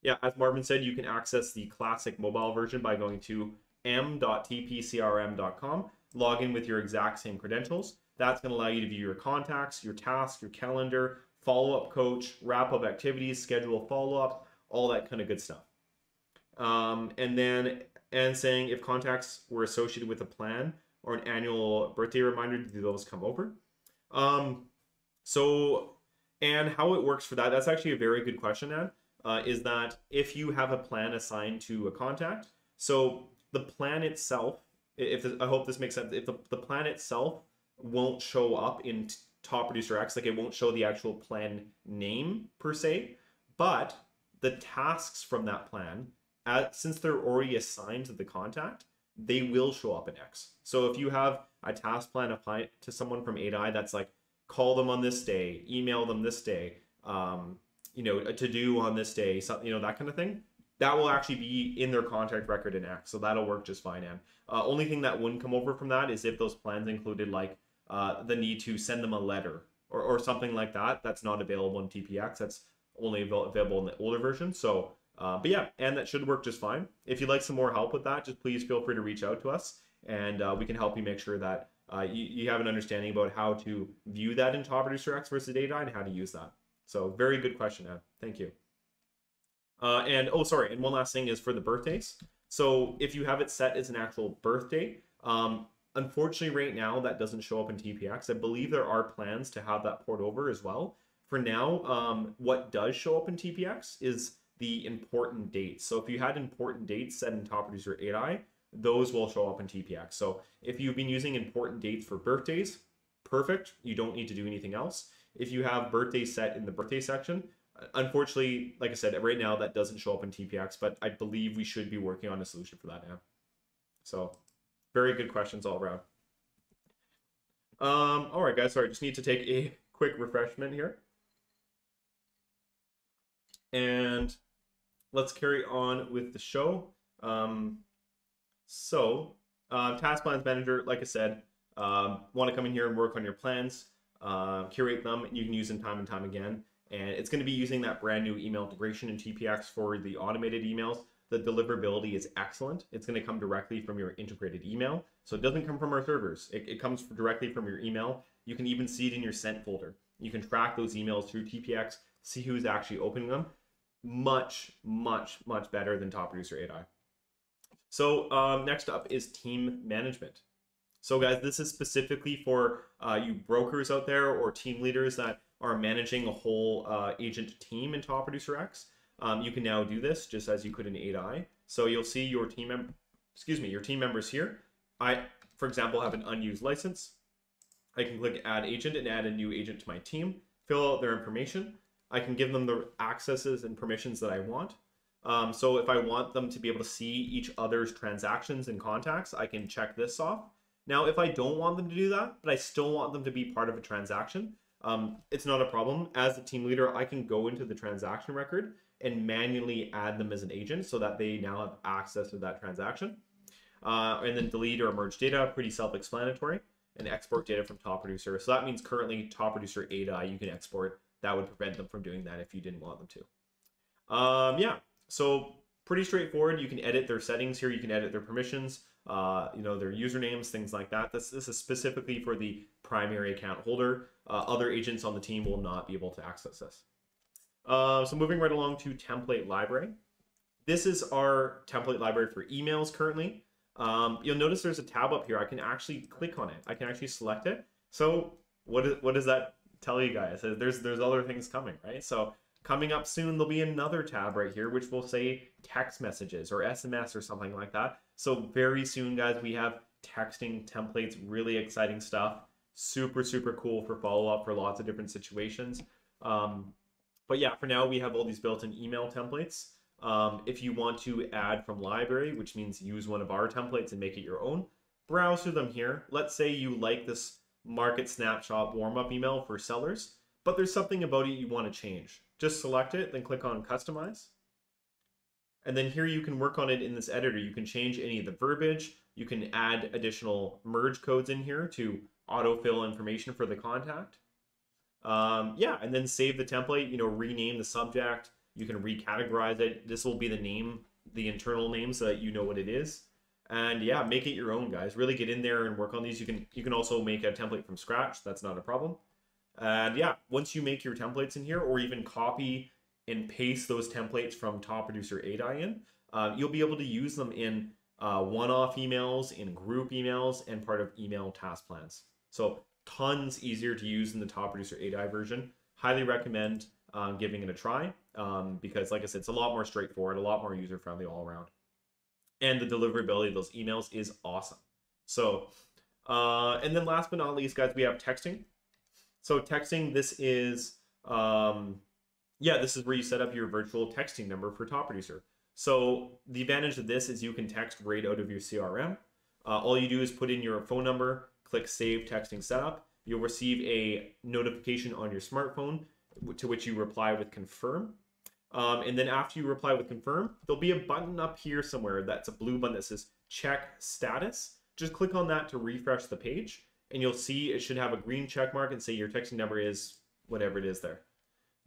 yeah, as Marvin said, you can access the classic mobile version by going to m.tpcrm.com, log in with your exact same credentials. That's going to allow you to view your contacts, your tasks, your calendar, follow-up coach, wrap up activities, schedule follow-up, all that kind of good stuff. And saying if contacts were associated with a plan or an annual birthday reminder, do those come over? And how it works for that, that's actually a very good question, Ed, is that if you have a plan assigned to a contact, so the plan itself, I hope this makes sense, if the plan itself won't show up in Top Producer X, like it won't show the actual plan name per se, but the tasks from that plan, since they're already assigned to the contact, they will show up in X. So if you have a task plan applied to someone from 8i that's like, call them on this day, email them this day, a to-do on this day, that kind of thing, that will actually be in their contact record in X. So that'll work just fine. And only thing that wouldn't come over from that is if those plans included like the need to send them a letter or something like that. That's not available in TPX. That's only available in the older version. So but yeah, and that should work just fine. If you'd like some more help with that, just please feel free to reach out to us, and we can help you make sure that you have an understanding about how to view that in Top Producer X versus 8i and how to use that. So very good question, Ed. Thank you. And one last thing is for the birthdays. So if you have it set as an actual birthday, unfortunately right now that doesn't show up in TPX. I believe there are plans to have that port over as well. For now, what does show up in TPX is the important dates. So if you had important dates set in Top Producer 8i, those will show up in TPX. So if you've been using important dates for birthdays, perfect. You don't need to do anything else. If you have birthdays set in the birthday section, unfortunately, like I said, right now that doesn't show up in TPX, but I believe we should be working on a solution for that now. So very good questions all around. All right, guys, sorry, just need to take a quick refreshment here. And let's carry on with the show. Task Plans Manager, like I said, want to come in here and work on your plans, curate them, and you can use them time and time again. And it's going to be using that brand new email integration in TPX for the automated emails. The deliverability is excellent. It's going to come directly from your integrated email. So it doesn't come from our servers. It comes directly from your email. You can even see it in your sent folder. You can track those emails through TPX, see who's actually opening them. Much, much, much better than Top Producer AI. So next up is team management. So guys, this is specifically for you brokers out there or team leaders that are managing a whole agent team in Top Producer X. You can now do this just as you could in 8i. So you'll see your team members here. I, for example, have an unused license. I can click Add Agent and add a new agent to my team, fill out their information. I can give them the accesses and permissions that I want. So if I want them to be able to see each other's transactions and contacts, I can check this off. Now, if I don't want them to do that, but I still want them to be part of a transaction, it's not a problem. As the team leader, I can go into the transaction record and manually add them as an agent so that they now have access to that transaction. And then delete or merge data, pretty self-explanatory, and export data from Top Producer. So that means currently Top Producer AI you can export. That would prevent them from doing that if you didn't want them to. Yeah, so pretty straightforward. You can edit their settings here. You can edit their permissions, their usernames, things like that. This is specifically for the primary account holder. Other agents on the team will not be able to access this. So moving right along to template library. This is our template library for emails currently. You'll notice there's a tab up here. I can actually click on it. I can actually select it. So what does that tell you guys? There's other things coming, right? So coming up soon, there'll be another tab right here, which will say text messages or SMS or something like that. So very soon, guys, we have texting templates, really exciting stuff. Super, super cool for follow-up for lots of different situations. But yeah, for now, we have all these built-in email templates. If you want to add from library, which means use one of our templates and make it your own, browse through them here. Let's say you like this market snapshot warm-up email for sellers, but there's something about it you want to change. Just select it, then click on Customize. And then here you can work on it in this editor. You can change any of the verbiage. You can add additional merge codes in here to autofill information for the contact. Yeah, and then save the template, rename the subject. You can recategorize it. This will be the name, the internal name, so that you know what it is. And yeah, make it your own, guys. Really get in there and work on these. You can also make a template from scratch. That's not a problem. And yeah, once you make your templates in here, or even copy and paste those templates from Top Producer AI in, you'll be able to use them in one-off emails, in group emails, and part of email task plans. So tons easier to use in the Top Producer AI version. Highly recommend giving it a try because, like I said, it's a lot more straightforward, a lot more user-friendly all around. And the deliverability of those emails is awesome. So, and then last but not least, guys, we have texting. So texting, this is, this is where you set up your virtual texting number for Top Producer. So the advantage of this is you can text right out of your CRM. All you do is put in your phone number, click Save Texting Setup. You'll receive a notification on your smartphone to which you reply with Confirm. And then after you reply with Confirm, there'll be a button up here somewhere that's a blue button that says Check Status. Just click on that to refresh the page, and you'll see it should have a green check mark and say your texting number is whatever it is there.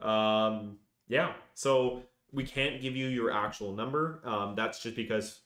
Yeah, so we can't give you your actual number. That's just because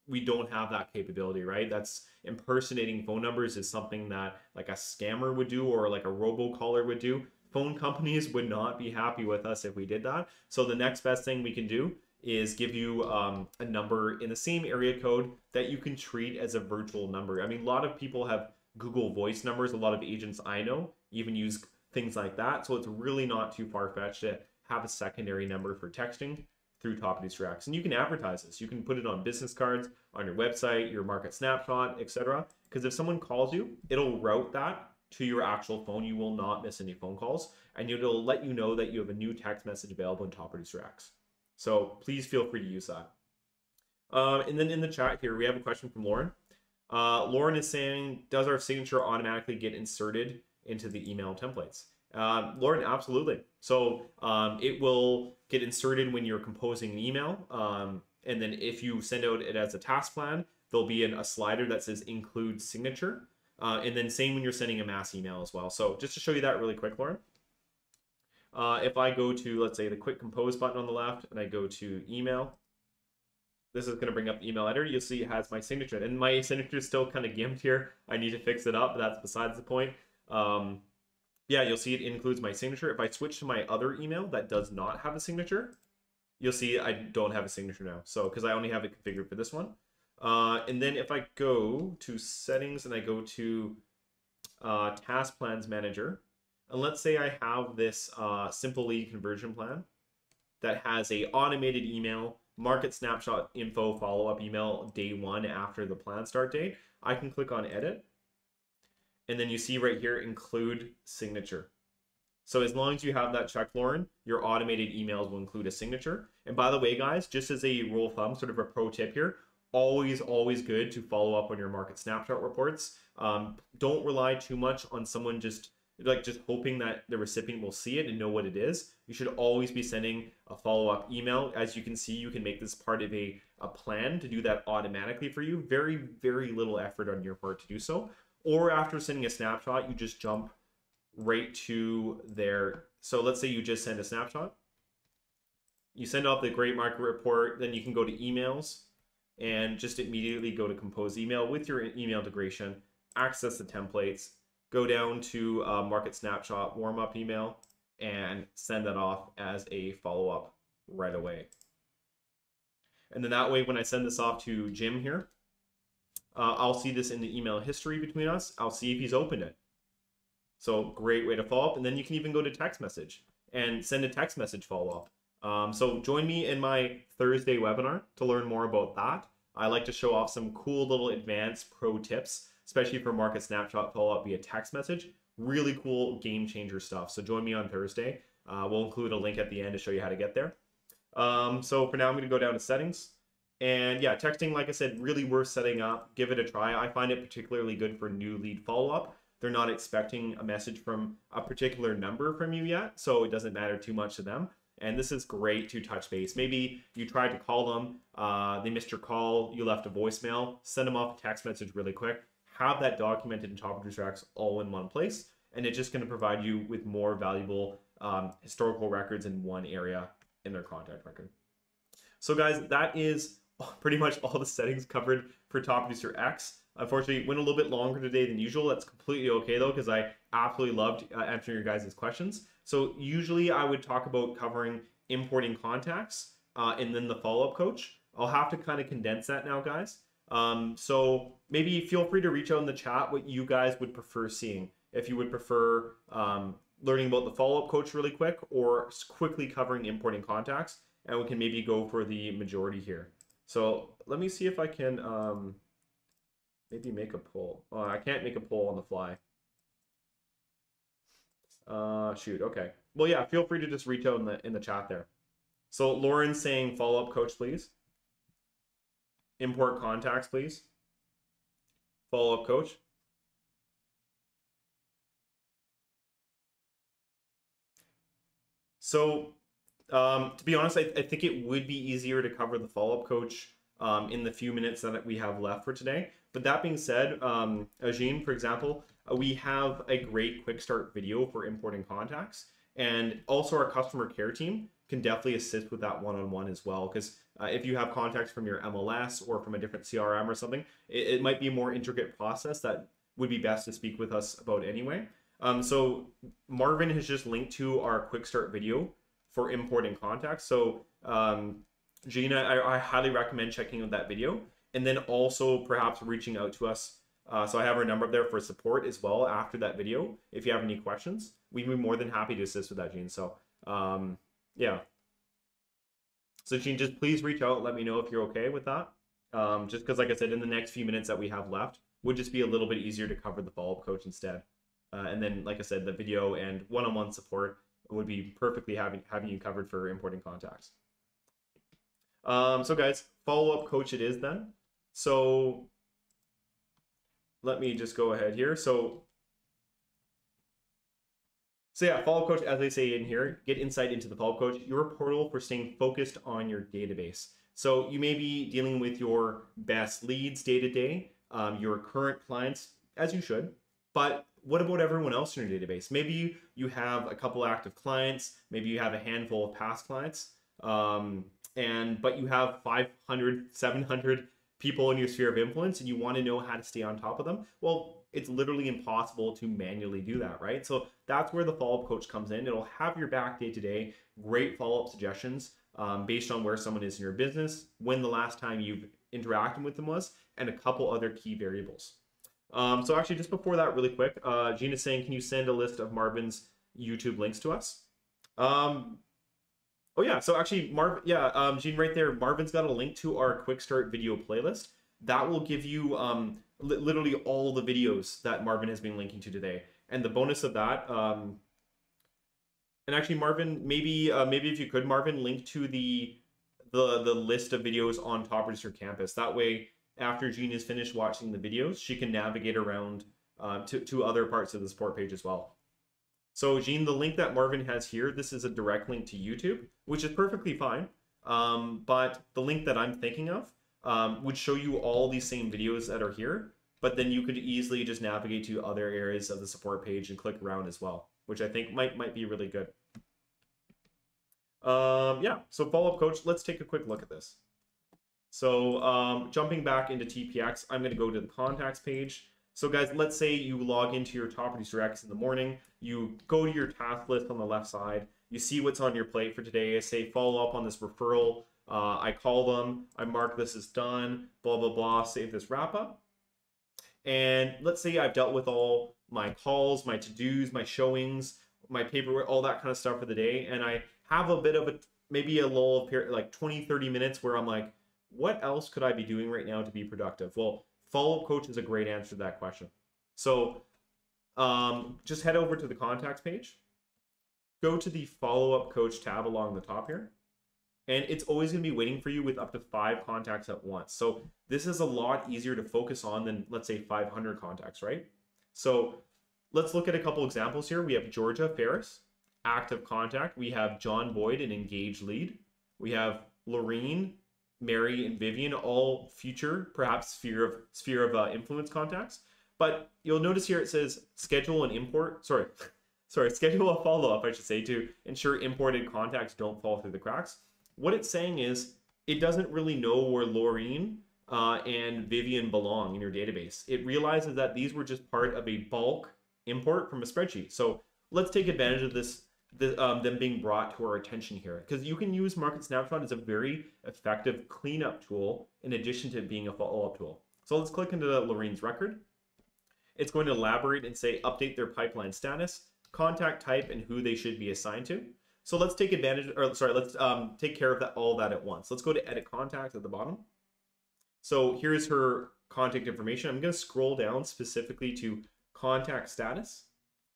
we don't have that capability, right? That's impersonating phone numbers is something that like a scammer would do or like a robocaller would do. Phone companies would not be happy with us if we did that. So the next best thing we can do is give you a number in the same area code that you can treat as a virtual number. I mean, a lot of people have Google Voice numbers. A lot of agents I know even use things like that. So it's really not too far-fetched to have a secondary number for texting through Top Producer X. And you can advertise this. You can put it on business cards, on your website, your market snapshot, etc. Because if someone calls you, it'll route that to your actual phone. You will not miss any phone calls, and it'll let you know that you have a new text message available in Top Producer X. So please feel free to use that. And then in the chat here, we have a question from Lauren. Lauren is saying, does our signature automatically get inserted into the email templates? Lauren, absolutely. So it will get inserted when you're composing an email. And then if you send out it as a task plan, there'll be a slider that says include signature. And then same when you're sending a mass email as well. So just to show you that really quick, Lauren, if I go to, let's say, the quick compose button on the left, and I go to email, this is going to bring up the email editor. You'll see it has my signature. And my signature is still kind of gimped here. I need to fix it up, but that's besides the point. Yeah, you'll see it includes my signature. If I switch to my other email that does not have a signature, you'll see I don't have a signature now. So, because I only have it configured for this one. And then if I go to settings and I go to task plans manager, and let's say I have this simple lead conversion plan that has a automated email, market snapshot info follow-up email day 1 after the plan start date, I can click on edit. And then you see right here, include signature. So as long as you have that checked, Lauren, your automated emails will include a signature. And by the way, guys, just as a rule of thumb, sort of a pro tip here, always good to follow up on your market snapshot reports. Don't rely too much on someone just hoping that the recipient will see it and know what it is. You should always be sending a follow-up email. As you can see, you can make this part of a plan to do that automatically for you. Very, very little effort on your part to do so. Or after sending a snapshot, you just jump right to there. So let's say you just send a snapshot. You send off the great market report, then you can go to emails and just immediately go to compose email with your email integration, access the templates, go down to market snapshot warm-up email, and send that off as a follow-up right away. And then that way, when I send this off to Jim here, I'll see this in the email history between us. I'll see if he's opened it. So great way to follow up. And then you can even go to text message and send a text message follow-up. So join me in my Thursday webinar to learn more about that. I like to show off some cool little advanced pro tips, especially for market snapshot follow-up via text message. Really cool game changer stuff. So join me on Thursday. We'll include a link at the end to show you how to get there. So for now, I'm going to go down to settings. And yeah, texting, like I said, really worth setting up. Give it a try. I find it particularly good for new lead follow-up. They're not expecting a message from a particular number from you yet, so it doesn't matter too much to them. And this is great to touch base. Maybe you tried to call them, they missed your call, you left a voicemail, send them off a text message really quick. Have that documented in Top Producer X all in one place, and it's just going to provide you with more valuable historical records in one area in their contact record. So guys, that is pretty much all the settings covered for Top Producer X. Unfortunately, it went a little bit longer today than usual. That's completely okay though, because I absolutely loved answering your guys' questions. So usually I would talk about covering importing contacts and then the follow-up coach. I'll have to kind of condense that now, guys. So maybe feel free to reach out in the chat what you guys would prefer seeing. If you would prefer learning about the follow-up coach really quick, or quickly covering importing contacts, and we can maybe go for the majority here. So let me see if I can maybe make a poll. Oh, I can't make a poll on the fly. Shoot, okay. Well, yeah, feel free to just reach out in the chat there. So Lauren's saying follow-up coach, please. Import contacts, please. Follow-up coach. So to be honest, I think it would be easier to cover the follow-up coach in the few minutes that we have left for today. But that being said, Ajin, for example, we have a great quick start video for importing contacts. And also our customer care team can definitely assist with that one-on-one as well. Because if you have contacts from your MLS or from a different CRM or something, it might be a more intricate process that would be best to speak with us about anyway. So Marvin has just linked to our quick start video for importing contacts. So Gina, I highly recommend checking out that video, and then also perhaps reaching out to us. So I have our number up there for support as well after that video. If you have any questions, we'd be more than happy to assist with that, Gene. So yeah. So Gene, just please reach out. Let me know if you're okay with that. Just because, like I said, in the next few minutes that we have left, would just be a little bit easier to cover the follow-up coach instead. And then, like I said, the video and one-on-one support would be perfectly having you covered for importing contacts. So guys, follow-up coach it is then. So let me just go ahead here. So So yeah, follow-up coach, as I say in here, get insight into the follow-up coach, your portal for staying focused on your database. So you may be dealing with your best leads day to day, your current clients, as you should, but what about everyone else in your database? Maybe you have a couple active clients, maybe you have a handful of past clients, but you have 500, 700 people in your sphere of influence and you want to know how to stay on top of them. Well, it's literally impossible to manually do that, right? So that's where the follow-up coach comes in. It'll have your back day to day, great follow-up suggestions based on where someone is in your business, when the last time you've interacted with them was, and a couple other key variables. So actually, just before that, really quick, Gina's saying, can you send a list of Marvin's YouTube links to us? Oh yeah, so actually, Gene, right there, Marvin's got a link to our quick start video playlist. That will give you literally all the videos that Marvin has been linking to today. And the bonus of that, and actually, Marvin, maybe if you could, Marvin, link to the list of videos on Top Producer Campus. That way, after Jean is finished watching the videos, she can navigate around to other parts of the support page as well. So Jean, the link that Marvin has here, this is a direct link to YouTube, which is perfectly fine. But the link that I'm thinking of would show you all these same videos that are here, but then you could easily just navigate to other areas of the support page and click around as well, which I think might be really good. Yeah, so follow-up coach, let's take a quick look at this. So jumping back into TPX, I'm going to go to the contacts page. So guys, let's say you log into your Top Producer X in the morning, you go to your task list on the left side, you see what's on your plate for today, I say follow up on this referral, I call them, I mark this as done, blah, blah, blah, save this wrap up. And let's say I've dealt with all my calls, my to-dos, my showings, my paperwork, all that kind of stuff for the day. And I have a bit of maybe a lull of like 20, 30 minutes where I'm like, what else could I be doing right now to be productive? Well, follow-up coach is a great answer to that question. So just head over to the contacts page, go to the follow-up coach tab along the top here, and it's always going to be waiting for you with up to 5 contacts at once. So this is a lot easier to focus on than, let's say, 500 contacts, right? So let's look at a couple examples here. We have Georgia Ferris, active contact. We have John Boyd, an engaged lead. We have Lorene, Mary, and Vivian, all future, perhaps sphere of influence contacts. But you'll notice here it says schedule an import. Schedule a follow-up, I should say, to ensure imported contacts don't fall through the cracks. What it's saying is it doesn't really know where Lorene and Vivian belong in your database. It realizes that these were just part of a bulk import from a spreadsheet. So let's take advantage of this. Them being brought to our attention here, because you can use Market Snapshot as a very effective cleanup tool in addition to being a follow-up tool. So let's click into Lorene's record. It's going to elaborate and say update their pipeline status, contact type, and who they should be assigned to. So let's take advantage, or sorry, let's take care of all that at once. Let's go to edit contact at the bottom. So here's her contact information. I'm going to scroll down specifically to contact status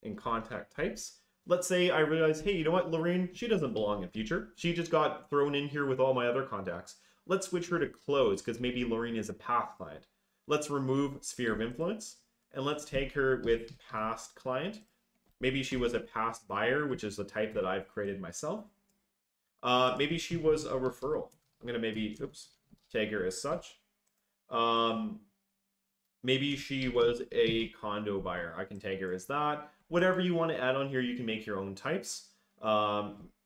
and contact types. Let's say I realize, hey, you know what, Lorene, she doesn't belong in future. She just got thrown in here with all my other contacts. Let's switch her to close because maybe Lorene is a past client. Let's remove sphere of influence and let's take her with past client. Maybe she was a past buyer, which is the type that I've created myself. Maybe she was a referral. I'm gonna maybe, tag her as such. Maybe she was a condo buyer. I can tag her as that. Whatever you want to add on here, you can make your own types.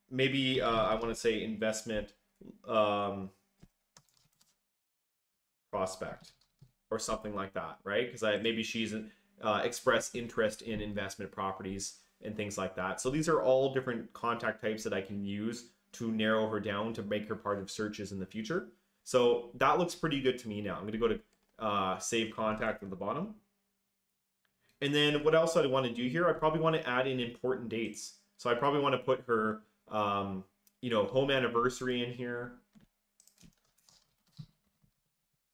Maybe I want to say investment prospect or something like that, right? Because maybe she's expressed interest in investment properties and things like that. So these are all different contact types that I can use to narrow her down to make her part of searches in the future. So that looks pretty good to me now. I'm going to go to save contact at the bottom. And then what else I want to do here? I probably want to add in important dates. So I probably want to put her, home anniversary in here.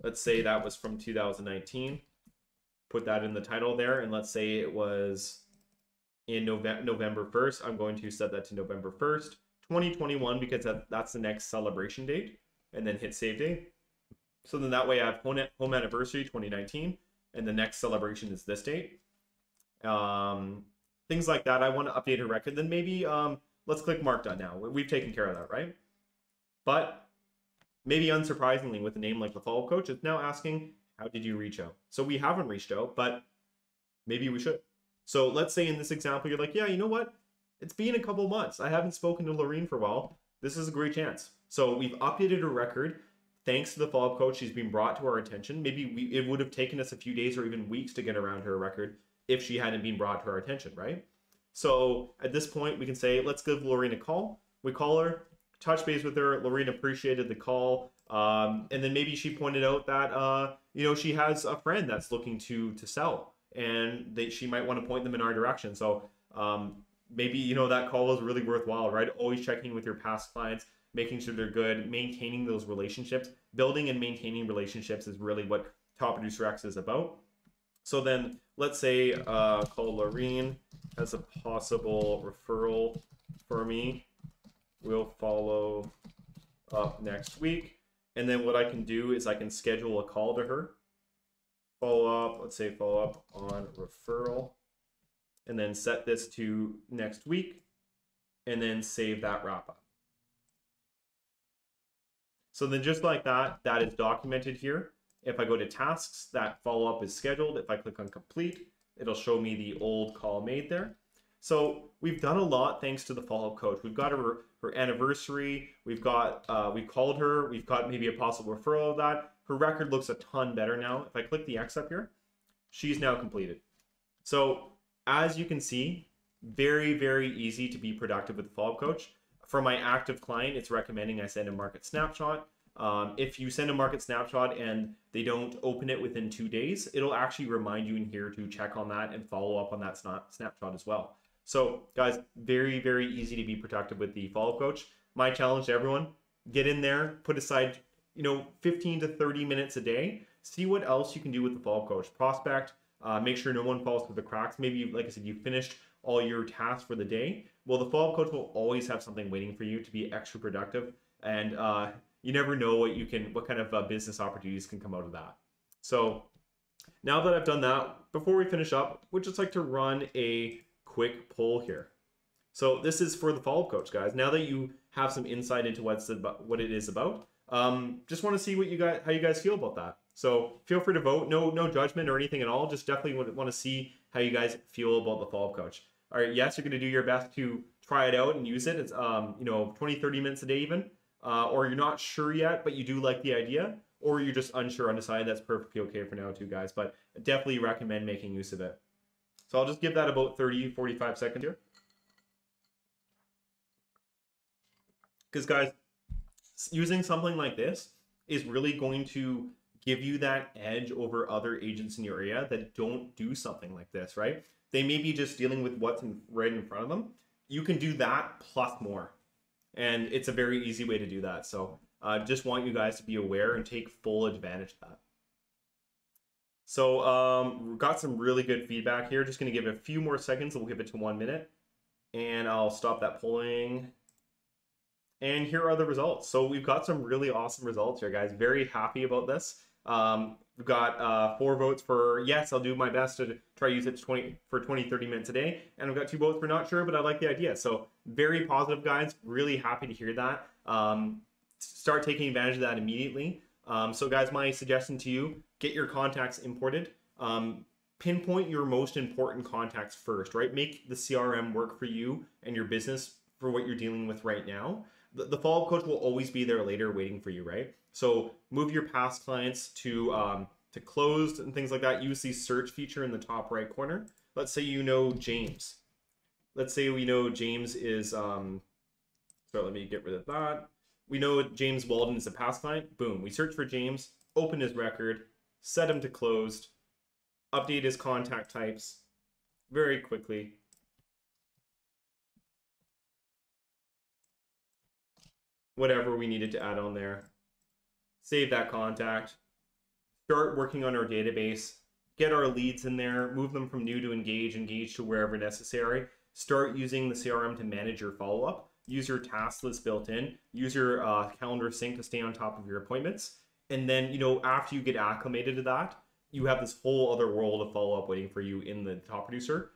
Let's say that was from 2019. Put that in the title there. And let's say it was in November 1st. I'm going to set that to November 1st, 2021, because that's the next celebration date. And then hit save date. So then that way I have home anniversary 2019. And the next celebration is this date. things like that. I want to update her record. Then maybe let's click mark done now. We've taken care of that, right? But maybe unsurprisingly, with a name like the follow-up coach, it's now asking, how did you reach out? So we haven't reached out, but maybe we should. So let's say in this example, you're like, yeah, you know what? It's been a couple months. I haven't spoken to Lorene for a while. This is a great chance. So we've updated her record. Thanks to the follow-up coach, she's been brought to our attention. Maybe it would have taken us a few days or even weeks to get around her record if she hadn't been brought to our attention, right? So at this point, we can say, let's give Lorene a call. We call her, touch base with her. Lorene appreciated the call. And then maybe she pointed out that, she has a friend that's looking to sell, and she might want to point them in our direction. So maybe, that call was really worthwhile, right? Always checking with your past clients, making sure they're good, maintaining those relationships. Building and maintaining relationships is really what Top Producer X is about. So then let's say call Lorene as a possible referral for me. We'll follow up next week. And then what I can do is I can schedule a call to her. Let's say follow up on referral. And then set this to next week. And then save that wrap up. So then just like that, that is documented here. If I go to tasks, that follow-up is scheduled. If I click on complete, it'll show me the old call made there. So we've done a lot thanks to the follow-up coach. We've got her anniversary. We've called her. We've got maybe a possible referral of that. Her record looks a ton better now. If I click the X up here, she's now completed. So as you can see, very, very easy to be productive with the follow-up coach. For my active client, it's recommending I send a market snapshot. If you send a market snapshot and they don't open it within 2 days, it'll actually remind you in here to check on that and follow up on that snapshot as well. So guys, very, very easy to be productive with the follow-up coach. My challenge to everyone, get in there, put aside 15 to 30 minutes a day, see what else you can do with the follow-up coach. Prospect, make sure no one falls through the cracks. Maybe, like I said, you finished all your tasks for the day. Well, the follow-up coach will always have something waiting for you to be extra productive, and you never know what kind of business opportunities can come out of that. So now that I've done that, before we finish up, we'd just like to run a quick poll here. So this is for the follow-up coach, guys. Now that you have some insight into what it is about, just want to see how you guys feel about that. So feel free to vote. No judgment or anything at all. Just definitely want to see how you guys feel about the follow-up coach. All right, yes, you're going to do your best to try it out and use it. It's 20, 30 minutes a day even. Or you're not sure yet, but you do like the idea, or you're just unsure, undecided. That's perfectly okay for now too, guys, but I definitely recommend making use of it. So I'll just give that about 30, 45 seconds here. Because guys, using something like this is really going to give you that edge over other agents in your area that don't do something like this, right? They may be just dealing with what's right in front of them. You can do that plus more. And it's a very easy way to do that. So I just want you guys to be aware and take full advantage of that. So we've got some really good feedback here. Just going to give it a few more seconds. We'll give it to 1 minute. And I'll stop that polling. And here are the results. So we've got some really awesome results here, guys. Very happy about this. We've got 4 votes for yes, I'll do my best to try to use it for 20, 30 minutes a day. And we've got 2 votes for not sure, but I like the idea. So very positive, guys. Really happy to hear that. Start taking advantage of that immediately. So guys, my suggestion to you, get your contacts imported. Pinpoint your most important contacts first, right? Make the CRM work for you and your business for what you're dealing with right now. The follow-up coach will always be there later waiting for you, right? So move your past clients to closed and things like that. Use the search feature in the top right corner. Let's say you know James. Let's say we know James is, so let me get rid of that. We know James Walden is a past client. Boom, we search for James, open his record, set him to closed, update his contact types very quickly. Whatever we needed to add on there. Save that contact. Start working on our database. Get our leads in there. Move them from new to engage to wherever necessary. Start using the CRM to manage your follow-up. Use your task list built in. Use your calendar sync to stay on top of your appointments. And then, after you get acclimated to that, you have this whole other world of follow-up waiting for you in the Top Producer.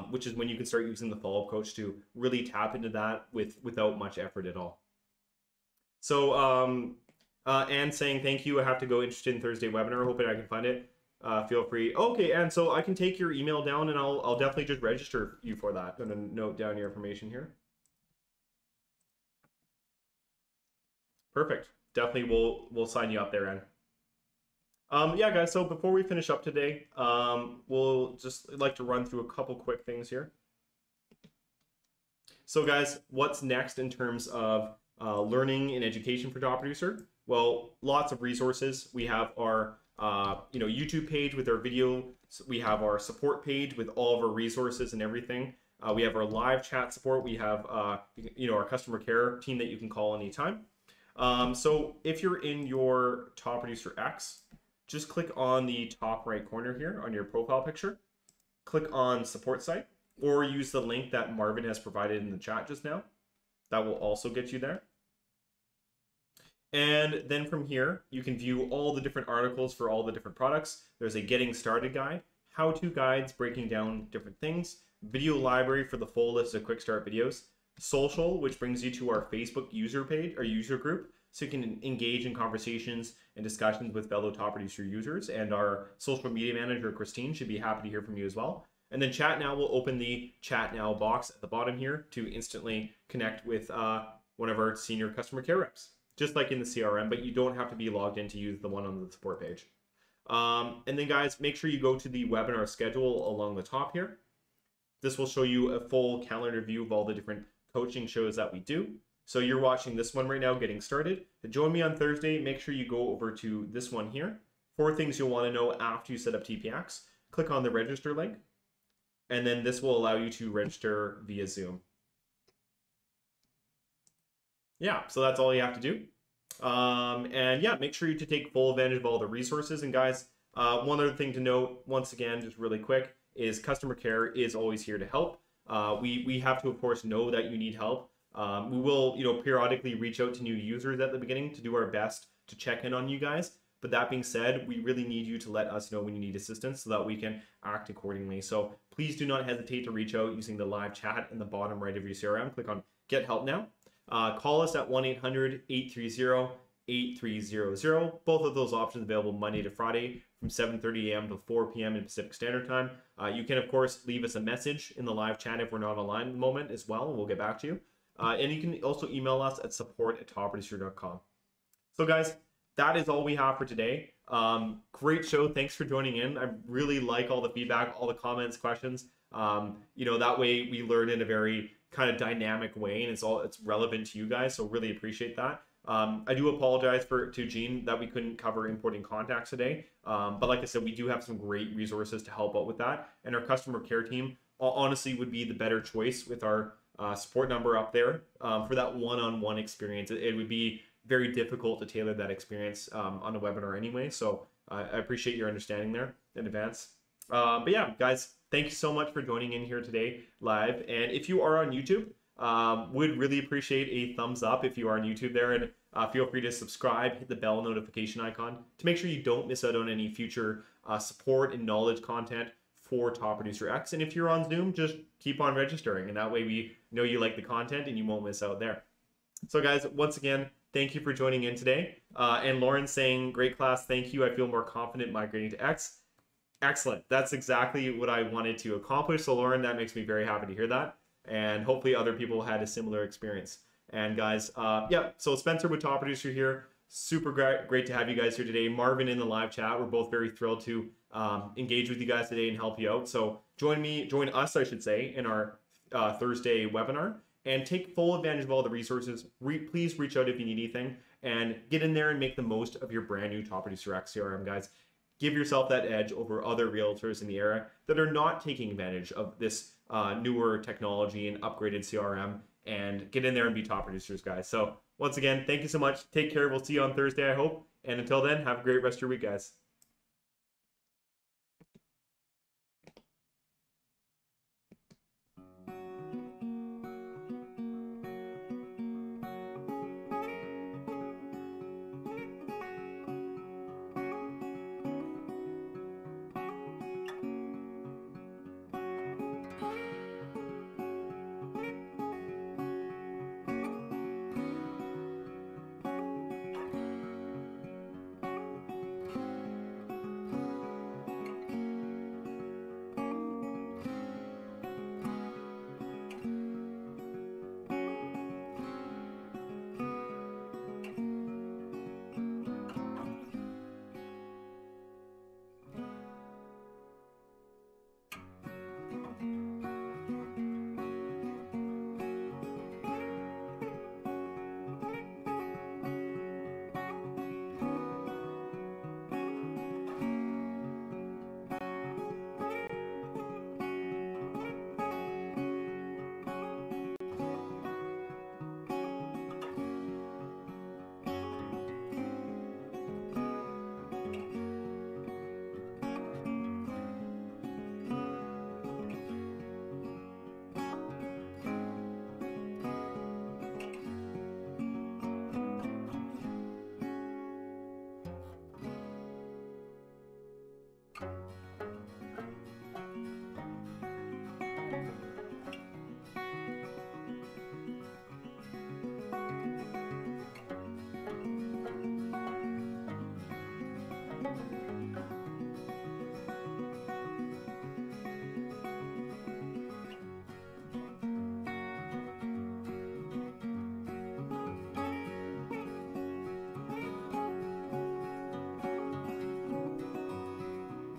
which is when you can start using the follow-up coach to really tap into that without much effort at all. So Anne saying thank you. I have to go, interested in Thursday webinar. Hoping I can find it. Feel free. Okay, and so I can take your email down, and I'll definitely just register you for that. I'm gonna note down your information here. Perfect. Definitely, we'll sign you up there, Anne. Yeah, guys. So before we finish up today, we'll just like to run through a couple quick things here. So, guys, what's next in terms of learning and education for Top Producer? Well, lots of resources. We have our YouTube page with our video. We have our support page with all of our resources and everything. We have our live chat support. We have our customer care team that you can call anytime. So if you're in your Top Producer X, just click on the top right corner here on your profile picture. Click on support site, or use the link that Marvin has provided in the chat just now. That will also get you there. And then from here, you can view all the different articles for all the different products. There's a getting started guide, how-to guides breaking down different things, video library for the full list of quick start videos, social, which brings you to our Facebook user page or user group, so you can engage in conversations and discussions with fellow Top Producer users. And our social media manager, Christine, should be happy to hear from you as well. And then Chat Now will open the Chat Now box at the bottom here to instantly connect with one of our senior customer care reps, just like in the CRM, but you don't have to be logged in to use the one on the support page. And then guys, make sure you go to the webinar schedule along the top here. This will show you a full calendar view of all the different coaching shows that we do. So you're watching this one right now, getting started. To join me on Thursday, make sure you go over to this one here. 4 things you'll want to know after you set up TPX. Click on the register link, and then this will allow you to register via Zoom. Yeah, so that's all you have to do. And yeah, make sure you to take full advantage of all the resources. And guys, one other thing to note, once again, just really quick, is customer care is always here to help. We have to, of course, know that you need help. We will, periodically reach out to new users at the beginning to do our best to check in on you guys. But that being said, we really need you to let us know when you need assistance so that we can act accordingly. So please do not hesitate to reach out using the live chat in the bottom right of your CRM. Click on Get Help Now. Call us at 1-800-830-8300. Both of those options available Monday to Friday from 7:30 a.m. to 4 p.m. in Pacific Standard Time. You can, of course, leave us a message in the live chat if we're not online at the moment as well, and we'll get back to you. And you can also email us at support@topproducer.com. So guys, that is all we have for today. Great show. Thanks for joining in. I really like all the feedback, all the comments, questions. That way we learn in a very kind of dynamic way, and it's relevant to you guys. So really appreciate that. I do apologize to Gene that we couldn't cover importing contacts today. But like I said, we do have some great resources to help out with that. And our customer care team honestly would be the better choice with our support number up there for that one-on-one experience. It would be very difficult to tailor that experience on a webinar anyway. So I appreciate your understanding there in advance. But yeah, guys, thank you so much for joining in here today live. And if you are on YouTube, would really appreciate a thumbs up if you are on YouTube there, and feel free to subscribe, hit the bell notification icon to make sure you don't miss out on any future support and knowledge content for Top Producer X. And if you're on Zoom, just keep on registering, and that way we know you like the content and you won't miss out there. So guys, once again, thank you for joining in today. And Lauren saying, great class, thank you. I feel more confident migrating to X. Excellent. That's exactly what I wanted to accomplish. So Lauren, that makes me very happy to hear that. And hopefully other people had a similar experience. And guys, yeah, so Spencer with Top Producer here. Super great to have you guys here today. Marvin in the live chat. We're both very thrilled to engage with you guys today and help you out. So join us, I should say, in our Thursday webinar, and take full advantage of all the resources. Please reach out if you need anything, and get in there and make the most of your brand new Top Producer X CRM, guys. Give yourself that edge over other realtors in the area that are not taking advantage of this newer technology and upgraded CRM, and get in there and be top producers, guys. So once again, thank you so much. Take care. We'll see you on Thursday, I hope. And until then, have a great rest of your week, guys.